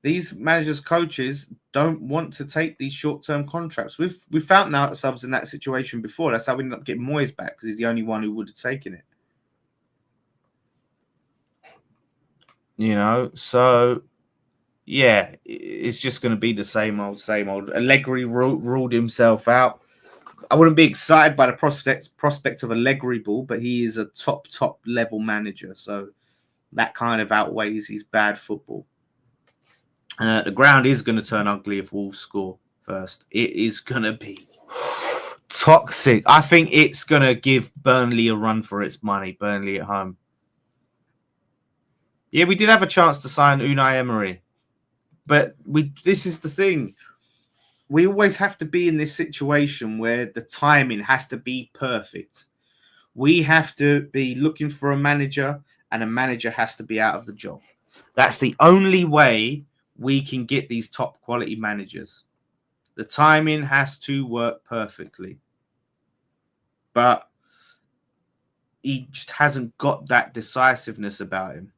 These managers, coaches don't want to take these short-term contracts. We've found ourselves in that situation before. That's how we ended up getting Moyes back, because he's the only one who would have taken it. You know, so yeah, it's just going to be the same old, same old. Allegri ruled himself out. I wouldn't be excited by the prospect of Allegri ball, but he is a top level manager. So That kind of outweighs his bad football. The ground is going to turn ugly if Wolves score first. It is going to be toxic. I think it's going to give Burnley a run for its money. Burnley at home. Yeah, we did have a chance to sign Unai Emery. But this is the thing. We always have to be in this situation where the timing has to be perfect. We have to be looking for a manager, and a manager has to be out of the job. That's the only way we can get these top quality managers. The timing has to work perfectly. But he just hasn't got that decisiveness about him.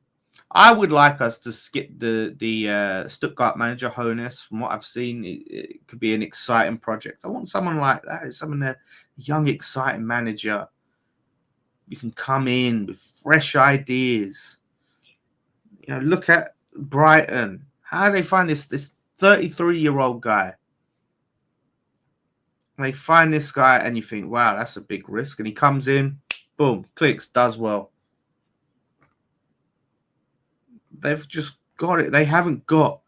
I would like us to skip the Stuttgart manager, Hoeneß. From what I've seen, it could be an exciting project. I want someone like that, someone a young, exciting manager. You can come in with fresh ideas. You know, look at Brighton. How do they find this 33-year-old guy? They find this guy and you think, wow, that's a big risk. And he comes in, boom, clicks, does well. They've just got it. They haven't got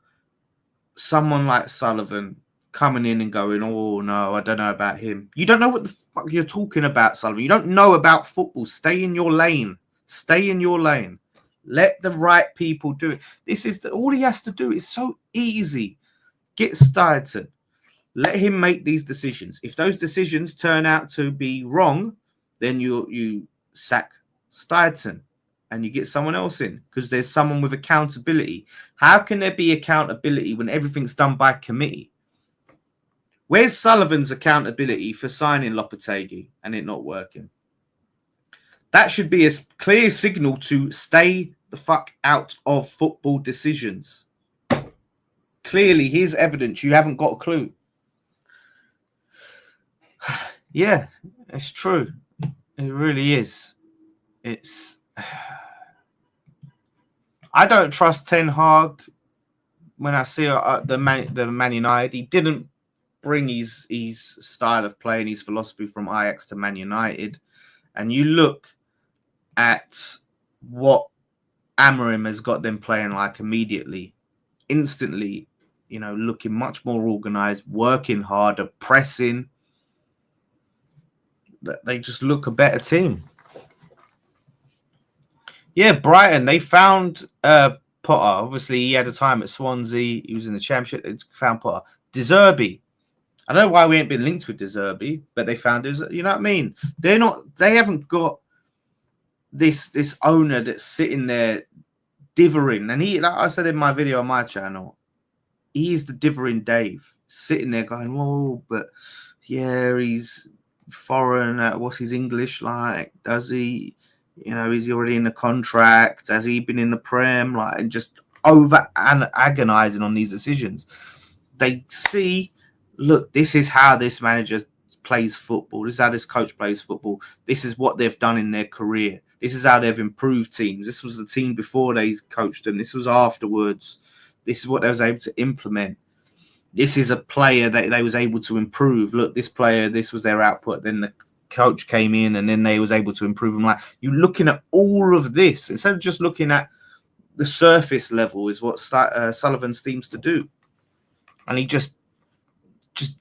someone like Sullivan coming in and going, oh, no, I don't know about him. You don't know what the fuck you're talking about, Sullivan. You don't know about football. Stay in your lane. Stay in your lane. Let the right people do it. All he has to do is so easy. Get Steidton. Let him make these decisions. If those decisions turn out to be wrong, then you sack Steidton and you get someone else in because there's someone with accountability. How can there be accountability when everything's done by committee? Where's Sullivan's accountability for signing Lopetegui and it not working? That should be a clear signal to stay the fuck out of football decisions. Clearly, here's evidence. You haven't got a clue. Yeah, it's true. It really is. I don't trust Ten Hag when I see the Man United. He didn't bring his style of play and his philosophy from Ajax to Man United. And you look at what Amorim has got them playing like immediately, instantly, looking much more organized, working harder, pressing. They just look a better team. Yeah, Brighton, they found Potter. Obviously, he had a time at Swansea. He was in the Championship. They found Potter. De Zerbi. I don't know why we ain't been linked with De Zerbi, but they found us. You know what I mean? They haven't got this owner that's sitting there divering. And he, like I said in my video on my channel, he's the divering Dave, sitting there going, whoa, but yeah, he's foreign. What's his English like? Does he, is he already in a contract? Has he been in the Prem? Like, and just over and agonizing on these decisions. They see, look, this is how this manager plays football. This is how this coach plays football. This is what they've done in their career. This is how they've improved teams. This was the team before they coached them. This was afterwards. This is what they was able to implement. This is a player that they was able to improve. Look, this player, this was their output. Then the coach came in and then they was able to improve them. Like, you're looking at all of this instead of just looking at the surface level is what Sullivan seems to do. And he just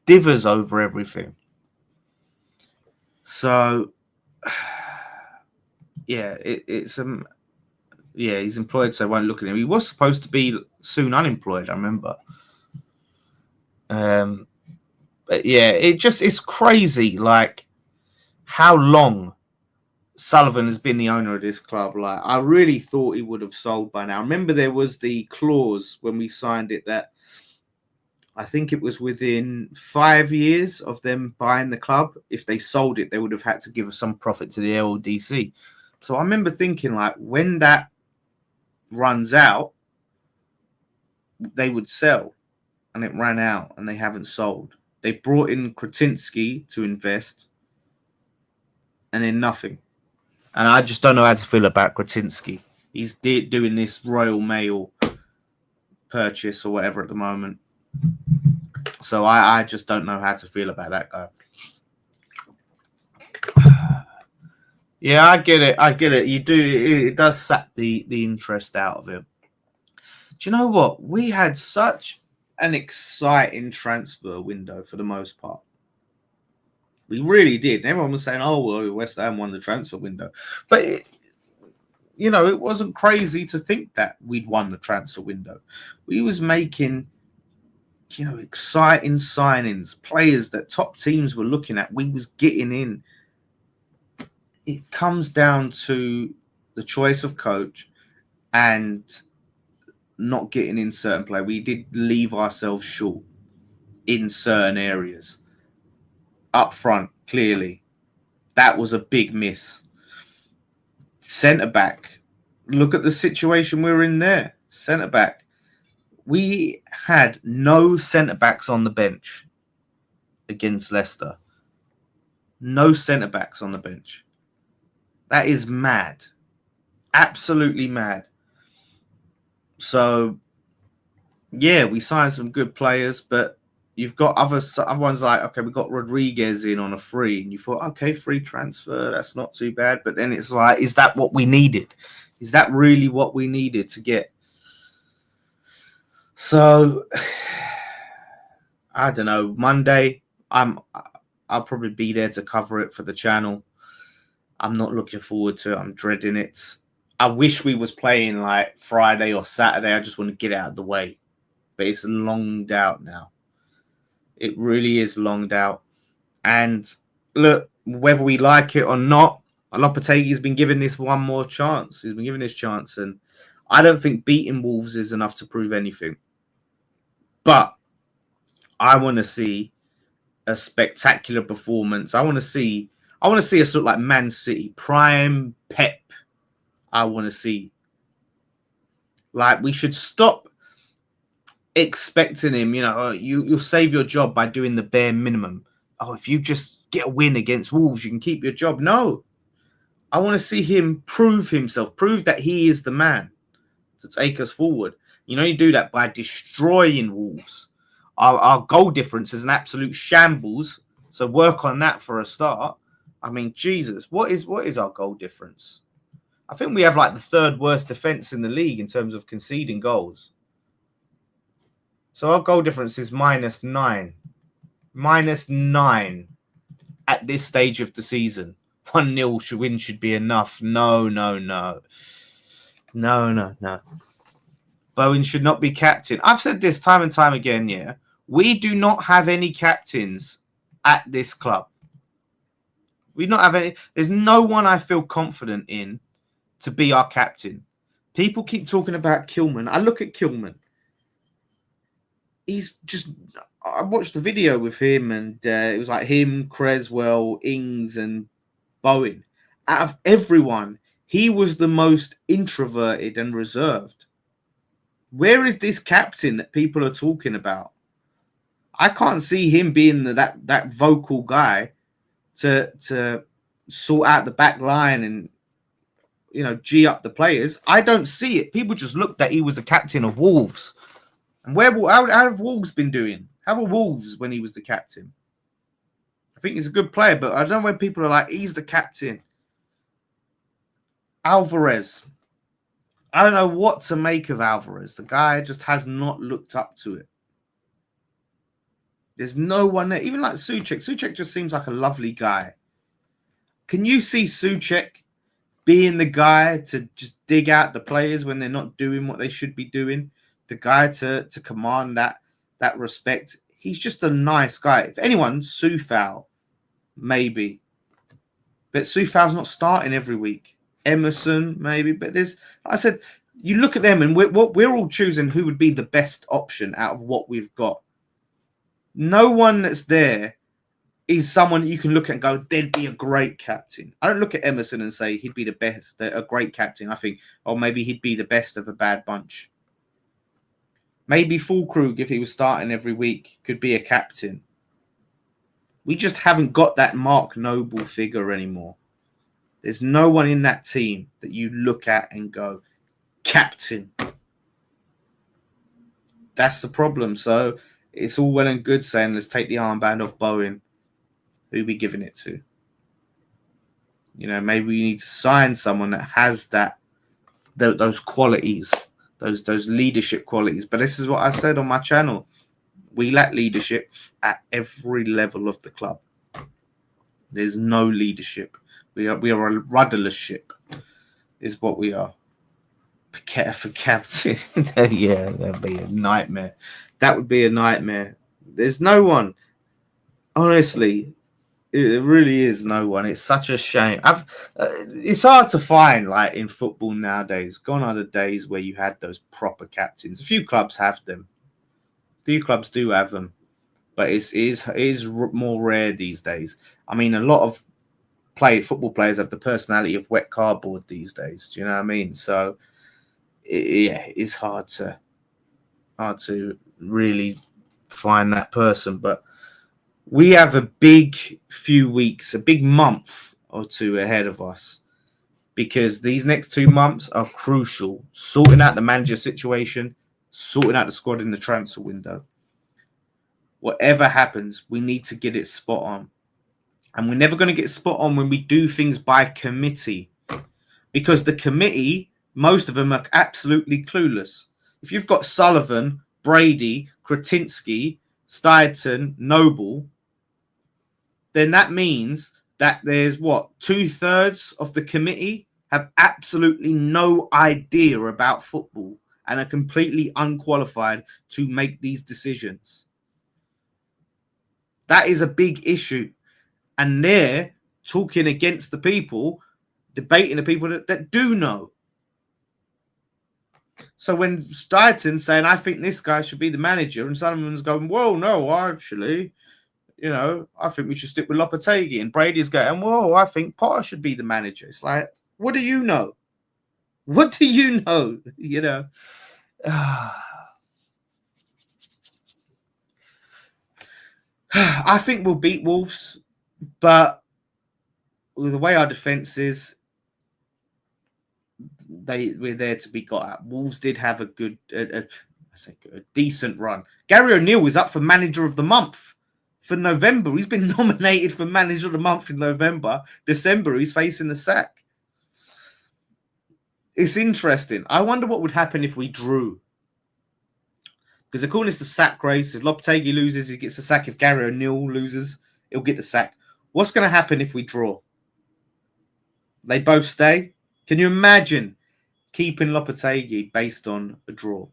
divers over everything. So, yeah, he's employed, so I won't look at him. He was supposed to be soon unemployed, I remember. But yeah, it's crazy, like how long Sullivan has been the owner of this club. Like, I really thought he would have sold by now. Remember, there was the clause when we signed it that I think it was within 5 years of them buying the club. If they sold it, they would have had to give some profit to the LDC. So I remember thinking, like, when that runs out, they would sell. And it ran out and they haven't sold. They brought in Kretinsky to invest and then nothing. And I just don't know how to feel about Kretinsky. He's doing this Royal Mail purchase or whatever at the moment. So I just don't know how to feel about that guy. Yeah, I get it. I get it. You do. It does sap the interest out of him. Do you know what? We had such an exciting transfer window for the most part. We really did. Everyone was saying, "Oh, well, West Ham won the transfer window," but it wasn't crazy to think that we'd won the transfer window. We was making, exciting signings, players that top teams were looking at. We was getting in. It comes down to the choice of coach and not getting in certain play. We did leave ourselves short in certain areas. Up front, clearly, that was a big miss. Centre back, look at the situation we're in there. Centre back, we had no centre backs on the bench against Leicester. No centre backs on the bench. That is mad. Absolutely mad. So, yeah, we signed some good players, but you've got other ones like, okay, we got Rodriguez in on a free, and you thought, okay, free transfer, that's not too bad. But then it's like, is that what we needed? Is that really what we needed to get? So, I don't know. Monday, I'll probably be there to cover it for the channel. I'm not looking forward to it. I'm dreading it. I wish we was playing like Friday or Saturday. I just want to get out of the way. But it's longed out now. It really is longed out. And look, whether we like it or not, Lopetegui has been given this one more chance. He's been given this chance. And I don't think beating Wolves is enough to prove anything. But I want to see a spectacular performance. I want to see us look like Man City, prime Pep. I want to see. Like, we should stop expecting him. You'll save your job by doing the bare minimum. Oh, if you just get a win against Wolves, you can keep your job. No, I want to see him prove himself, prove that he is the man to take us forward. You do that by destroying Wolves. Our goal difference is an absolute shambles. So work on that for a start. I mean, Jesus, what is our goal difference? I think we have like the third worst defense in the league in terms of conceding goals. So our goal difference is -9. -9 at this stage of the season. 1-0 win should be enough. No. Bowen should not be captain. I've said this time and time again, yeah. We do not have any captains at this club. We not have any. There's no one I feel confident in to be our captain. People keep talking about Kilman. I look at Kilman. He's just. I watched the video with him, and it was like him, Creswell, Ings, and Bowen. Out of everyone, he was the most introverted and reserved. Where is this captain that people are talking about? I can't see him being that vocal guy to sort out the back line and G up the players. I don't see it. People just looked that he was the captain of Wolves. And how have Wolves been doing? How were Wolves when he was the captain? I think he's a good player, but I don't know when people are like, he's the captain. Alvarez. I don't know what to make of Alvarez. The guy just has not looked up to it. There's no one there. Even like Souček. Souček just seems like a lovely guy. Can you see Souček being the guy to just dig out the players when they're not doing what they should be doing? The guy to command that respect. He's just a nice guy. If anyone, Soufal, maybe. But Soufal's not starting every week. Emerson, maybe. But I said, you look at them and we're all choosing who would be the best option out of what we've got. No one that's there is someone that you can look at and go, they'd be a great captain. I don't look at Emerson and say he'd be the best, a great captain. I think, maybe he'd be the best of a bad bunch. Maybe Fulkrug, if he was starting every week, could be a captain. We just haven't got that Mark Noble figure anymore. There's no one in that team that you look at and go, captain. That's the problem. So it's all well and good saying, let's take the armband off Bowen. Who are we giving it to? You know, maybe we need to sign someone that has those qualities, those leadership qualities. But this is what I said on my channel. We lack leadership at every level of the club. There's no leadership. We are a rudderless ship, is what we are. Paqueta for captain. Yeah, that'd be a nightmare. That would be a nightmare. There's no one. Honestly, it really is no one. It's such a shame. It's hard to find, like, in football nowadays. Gone are the days where you had those proper captains. A few clubs have them. A few clubs do have them, but it is more rare these days. I mean, a lot of football players have the personality of wet cardboard these days. Do you know what I mean? So, it's hard to really find that person, but we have a big few weeks, a big month or two ahead of us, because these next 2 months are crucial. Sorting out the manager situation, sorting out the squad in the transfer window. Whatever happens, we need to get it spot on. And we're never going to get spot on when we do things by committee, because the committee, most of them are absolutely clueless. If you've got Sullivan, Brady, Kretinsky, Steidton, Noble, then that means that there's 2/3 of the committee have absolutely no idea about football and are completely unqualified to make these decisions. That is a big issue. And they're talking against the people, debating the people that do know. So when Steidton's saying, I think this guy should be the manager, and Sullivan's going, whoa, no, actually, I think we should stick with Lopetegui. And Brady's going, whoa, I think Potter should be the manager. It's like, what do you know? What do you know? I think we'll beat Wolves, but with the way our defense is, we're there to be got at. Wolves did have a decent run. Gary O'Neill is up for manager of the month for November. He's been nominated for manager of the month in November. December, he's facing the sack. It's interesting. I wonder what would happen if we drew. Because according to the sack race, if Lopetegui loses, he gets the sack. If Gary O'Neill loses, he'll get the sack. What's going to happen if we draw? They both stay? Can you imagine keeping Lopetegui based on a draw?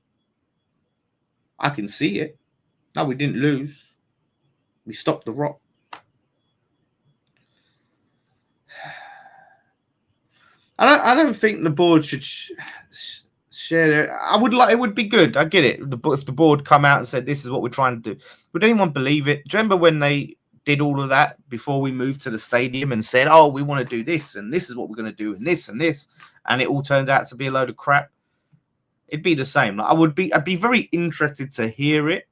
I can see it. No, we didn't lose. We stopped the rot. I don't think the board should share it. It would be good. I get it. If the board come out and said, this is what we're trying to do. Would anyone believe it? Do you remember when they did all of that before we moved to the stadium and said, oh, we want to do this and this is what we're going to do and this, and it all turns out to be a load of crap? It'd be the same. I'd be very interested to hear it,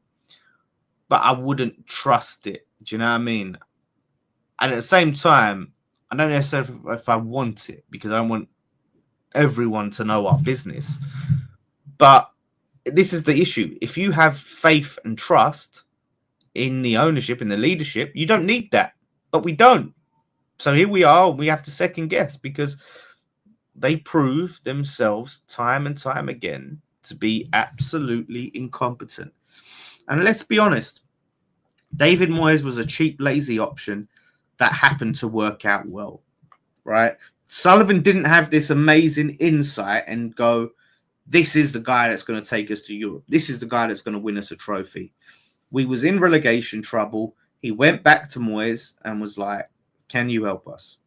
but I wouldn't trust it. Do you know what I mean? And at the same time, I don't necessarily if I want it, because I don't want everyone to know our business. But this is the issue. If you have faith and trust in the ownership, in the leadership, you don't need that. But we don't. So here we are. We have to second guess, because they prove themselves time and time again to be absolutely incompetent. And let's be honest, David Moyes was a cheap, lazy option that happened to work out well, right? Sullivan didn't have this amazing insight and go, this is the guy that's going to take us to Europe. This is the guy that's going to win us a trophy. We was in relegation trouble. He went back to Moyes and was like, can you help us?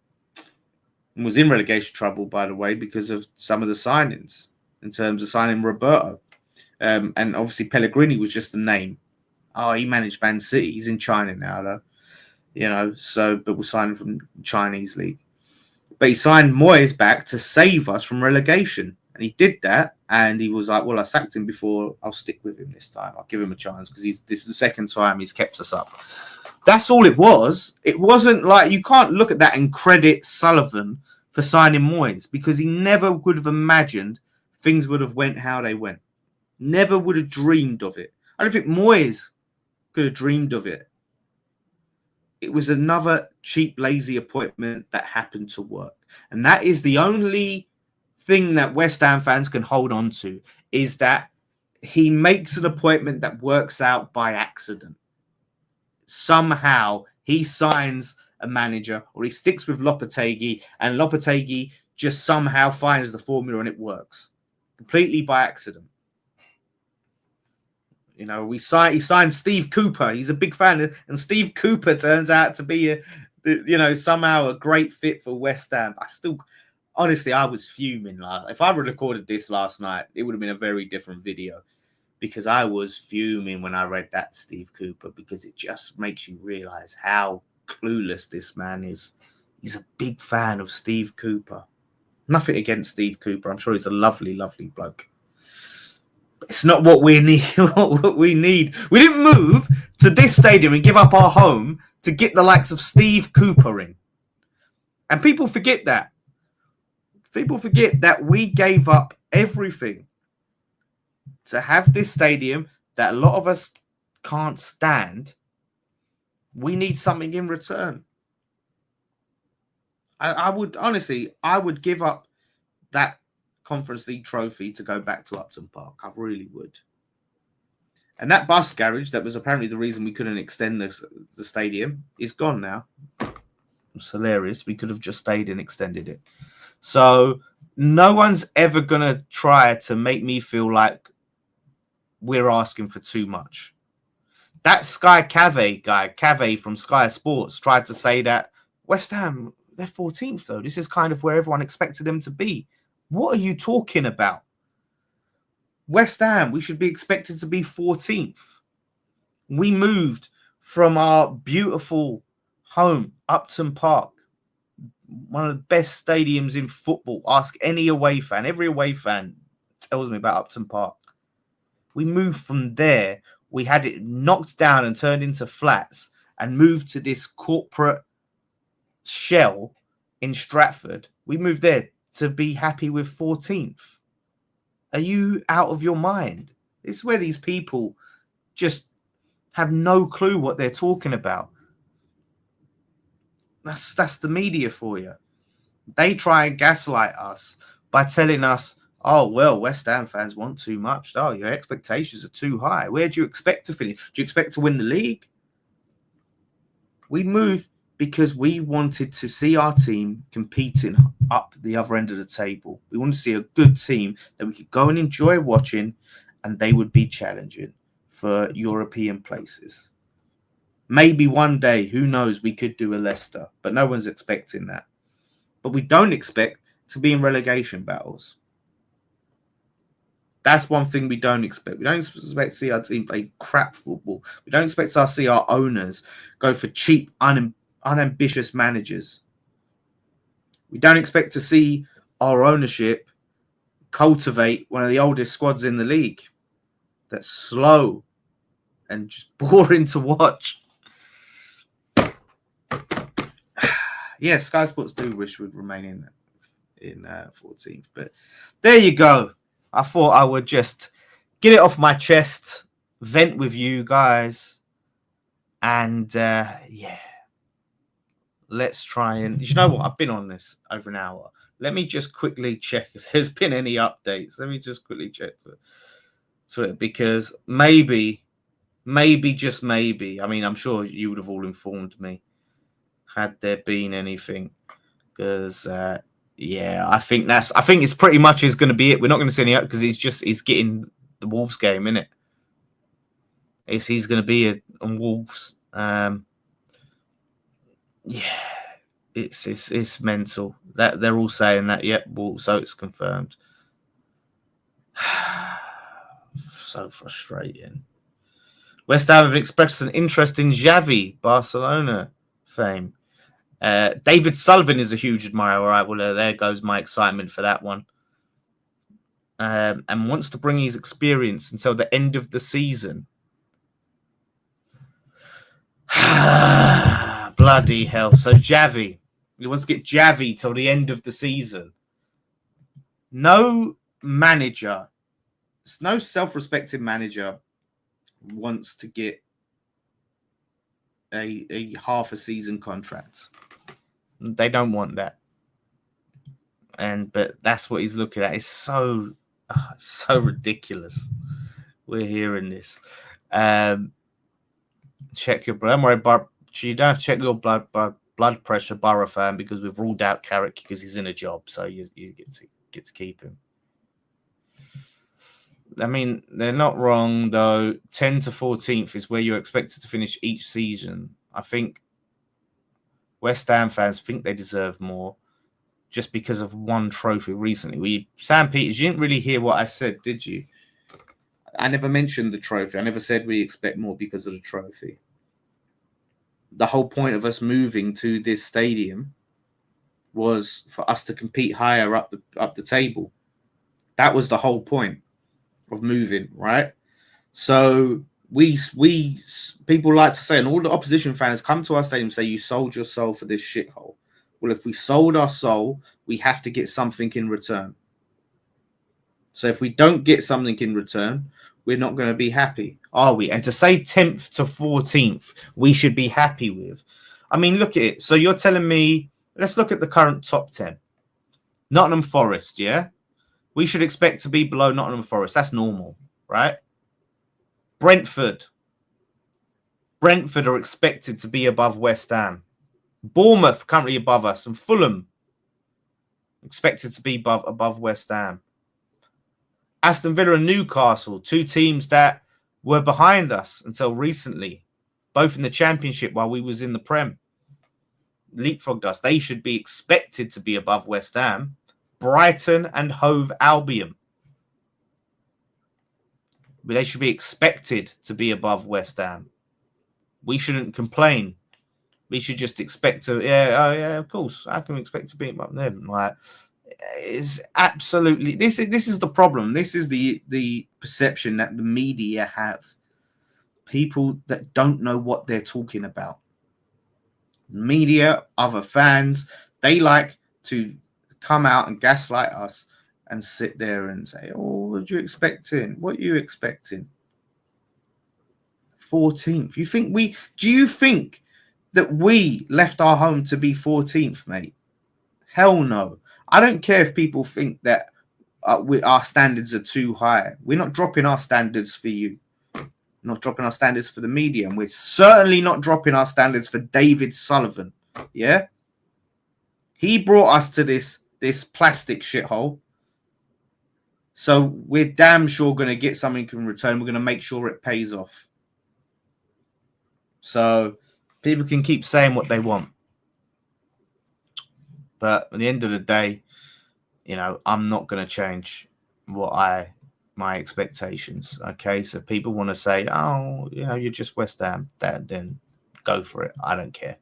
And was in relegation trouble, by the way, because of some of the signings, in terms of signing Roberto. And obviously Pellegrini was just a name. Oh, he managed Man City. He's in China now, though. But we're signing from Chinese league. But he signed Moyes back to save us from relegation. And he did that. And he was like, well, I sacked him before. I'll stick with him this time. I'll give him a chance, because this is the second time he's kept us up. That's all it was. It wasn't like, you can't look at that and credit Sullivan for signing Moyes, because he never would have imagined things would have went how they went. Never would have dreamed of it. I don't think Moyes could have dreamed of it. It was another cheap, lazy appointment that happened to work. And that is the only thing that West Ham fans can hold on to, is that he makes an appointment that works out by accident. Somehow he signs a manager, or he sticks with Lopetegui, and Lopetegui just somehow finds the formula and it works completely by accident. You know, he signed Steve Cooper. He's a big fan, and Steve Cooper turns out to be somehow a great fit for West Ham. Honestly, I was fuming. Like, if I recorded this last night, it would have been a very different video, because I was fuming when I read that Steve Cooper, because it just makes you realize how clueless this man is. He's a big fan of Steve Cooper. Nothing against Steve Cooper. I'm sure he's a lovely, lovely bloke. But it's not what we need. What we need. We didn't move to this stadium and give up our home to get the likes of Steve Cooper in. And people forget that. People forget that we gave up everything to have this stadium that a lot of us can't stand. We need something in return. I would give up that Conference League trophy to go back to Upton Park. I really would. And that bus garage that was apparently the reason we couldn't extend the stadium is gone now. It's hilarious. We could have just stayed and extended it. So no one's ever going to try to make me feel like we're asking for too much. That Sky Cave from Sky Sports, tried to say that West Ham, they're 14th though. This is kind of where everyone expected them to be. What are you talking about? West Ham, we should be expected to be 14th. We moved from our beautiful home, Upton Park, one of the best stadiums in football. Ask any away fan. Every away fan tells me about Upton Park. We moved from there. We had it knocked down and turned into flats and moved to this corporate shell in Stratford. We moved there to be happy with 14th. Are you out of your mind? It's where these people just have no clue what they're talking about. That's the media for you. They try and gaslight us by telling us, oh, well, West Ham fans want too much. Oh, your expectations are too high. Where do you expect to finish? Do you expect to win the league? We moved because we wanted to see our team competing up the other end of the table. We wanted to see a good team that we could go and enjoy watching, and they would be challenging for European places. Maybe one day, who knows, we could do a Leicester, but no one's expecting that. But we don't expect to be in relegation battles. That's one thing we don't expect. We don't expect to see our team play crap football. We don't expect to see our owners go for cheap, unambitious managers. We don't expect to see our ownership cultivate one of the oldest squads in the league that's slow and just boring to watch. Yeah, Sky Sports do wish we'd remain in 14th, but there you go. I thought I would just get it off my chest, vent with you guys, and let's try and... You know what? I've been on this over an hour. Let me just quickly check if there's been any updates. Let me just quickly check to it, because maybe, just maybe, I mean, I'm sure you would have all informed me had there been anything, because I think it's pretty much is going to be it. We're not going to see any up because he's getting the Wolves game, innit? He's going to be on Wolves. It's mental that they're all saying that. Yep, so it's confirmed. So frustrating. West Ham have expressed an interest in Xavi, Barcelona fame. David Sullivan is a huge admirer. All right, well, there goes my excitement for that one. And wants to bring his experience until the end of the season. Bloody hell. So Xavi. He wants to get Xavi till the end of the season. No manager, no self-respecting manager wants to get a half a season contract. They don't want that. But that's what he's looking at. It's so ridiculous. We're hearing this. Check your blood. Don't worry, you don't have to check your blood pressure, Borough fan, because we've ruled out Carrick because he's in a job, so you get to keep him. I mean, they're not wrong though. 10 to 14th is where you're expected to finish each season. I think West Ham fans think they deserve more just because of one trophy recently. Sam Peters, you didn't really hear what I said, did you? I never mentioned the trophy. I never said we expect more because of the trophy. The whole point of us moving to this stadium was for us to compete higher up the table. That was the whole point of moving, right? So we people like to say, and all the opposition fans come to our stadium and say, you sold your soul for this shithole. Well, if we sold our soul, we have to get something in return. So if we don't get something in return, we're not going to be happy, are we? And to say 10th to 14th, we should be happy with. I mean, look at it. So you're telling me, let's look at the current top 10. Nottingham Forest, yeah? We should expect to be below Nottingham Forest. That's normal, right? Brentford are expected to be above West Ham. Bournemouth currently above us, and Fulham expected to be above West Ham. Aston Villa and Newcastle, two teams that were behind us until recently, both in the Championship while we was in the Prem. Leapfrogged us. They should be expected to be above West Ham. Brighton and Hove Albion. They should be expected to be above West Ham. We shouldn't complain. We should just expect to, of course. How can we expect to be above them? Like, it's absolutely, this is the problem. This is the perception that the media have. People that don't know what they're talking about. Media, other fans, they like to come out and gaslight us and sit there and say, oh, what are you expecting? What are you expecting? 14th. Do you think that we left our home to be 14th, mate? Hell no. I don't care if people think that our standards are too high. We're not dropping our standards for you. Not dropping our standards for the media. And we're certainly not dropping our standards for David Sullivan. Yeah? He brought us to this plastic shithole. So we're damn sure going to get something in return. We're going to make sure it pays off. So people can keep saying what they want. But at the end of the day, I'm not going to change my expectations. Okay, so people want to say, oh, you're just West Ham. Then go for it. I don't care.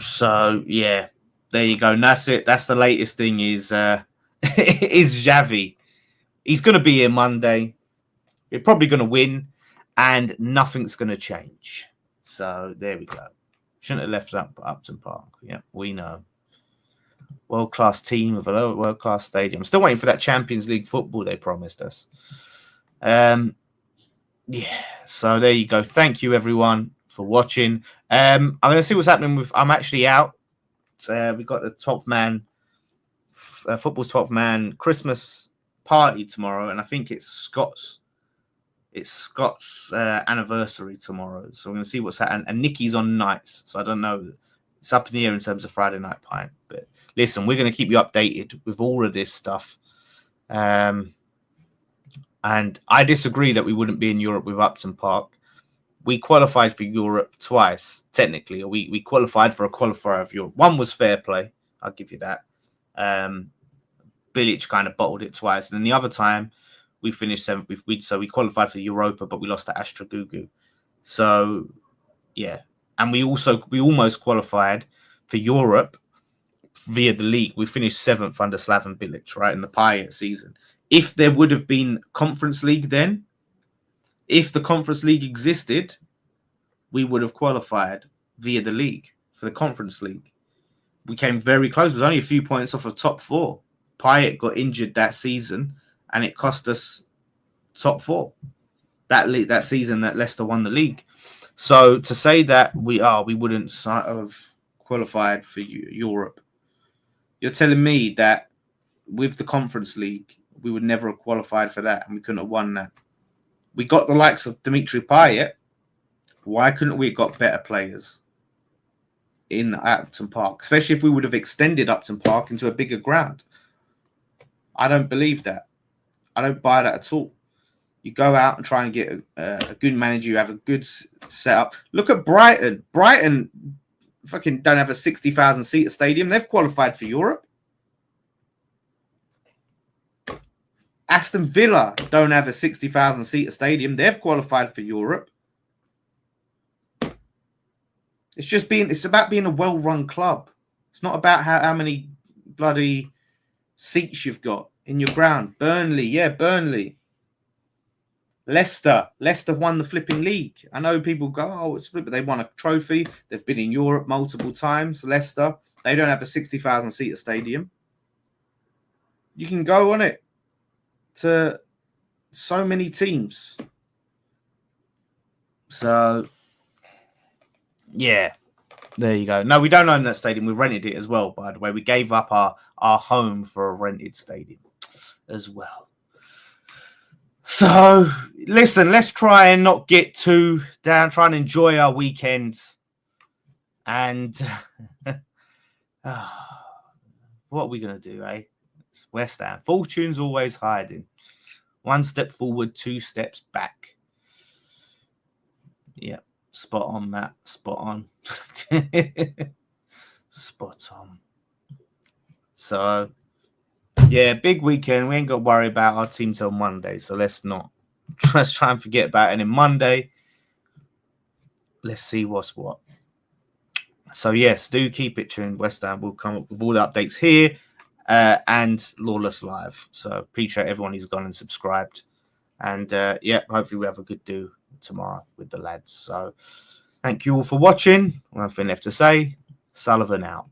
So yeah, there you go. And that's it. That's the latest thing. Is Xavi? He's going to be here Monday. We're probably going to win, and nothing's going to change. So there we go. Shouldn't have left Upton Park. Yeah, we know. World-class team with a world-class stadium. Still waiting for that Champions League football they promised us. Yeah, so there you go. Thank you, everyone, for watching. I'm going to see what's happening with... I'm actually out. We got the 12th man, football's 12th man Christmas party tomorrow, and I think it's Scott's anniversary tomorrow. So we're going to see what's happening. And Nicky's on nights, so I don't know. It's up in the air in terms of Friday Night Pint. But listen, we're going to keep you updated with all of this stuff. And I disagree that we wouldn't be in Europe with Upton Park. We qualified for Europe twice, technically. We qualified for a qualifier of Europe. One was fair play. I'll give you that. Bilic kind of bottled it twice. And then the other time, we finished 7th. So we qualified for Europa, but we lost to Astra Gugu. So, yeah. And we almost qualified for Europe via the league. We finished 7th under Slaven Bilic, right, in the Payet season. If there would have been Conference League then, if the Conference League existed, we would have qualified via the league for the Conference League. We came very close. It was only a few points off of top 4. Payet got injured that season, and it cost us top 4. That season that Leicester won the league. So to say that we wouldn't have qualified for Europe You're telling me that with the Conference League, we would never have qualified for that and we couldn't have won that. We got the likes of Dimitri Payet. Why couldn't we have got better players in Upton Park, especially if we would have extended Upton Park into a bigger ground? I don't believe that. I don't buy that at all. You go out and try and get a good manager. You have a good setup. Look at Brighton. Brighton fucking don't have a 60,000 seater stadium. They've qualified for Europe. Aston Villa don't have a 60,000 seater stadium. They've qualified for Europe. It's about being a well-run club. It's not about how many bloody seats you've got in your ground. Burnley. Leicester won the flipping league. I know people go, oh, it's flip, but they won a trophy. They've been in Europe multiple times. Leicester, they don't have a 60,000 seater stadium. You can go on it to so many teams. So, yeah, there you go. No, we don't own that stadium. We rented it as well, by the way. We gave up our home for a rented stadium as well. So, listen, let's try and not get too down. Try and enjoy our weekends. And what are we going to do, eh? It's West Ham. Fortune's always hiding. One step forward, two steps back. Yeah, spot on, Matt. Spot on. Spot on. So, yeah, big weekend. We ain't got to worry about our team till Monday, so let's try and forget about it. And then Monday, let's see what's what. So, yes, do keep it tuned. West Ham will come up with all the updates here and Lawless Live. So, appreciate everyone who's gone and subscribed. And, yeah, hopefully we have a good do tomorrow with the lads. So, thank you all for watching. Nothing left to say. Sullivan out.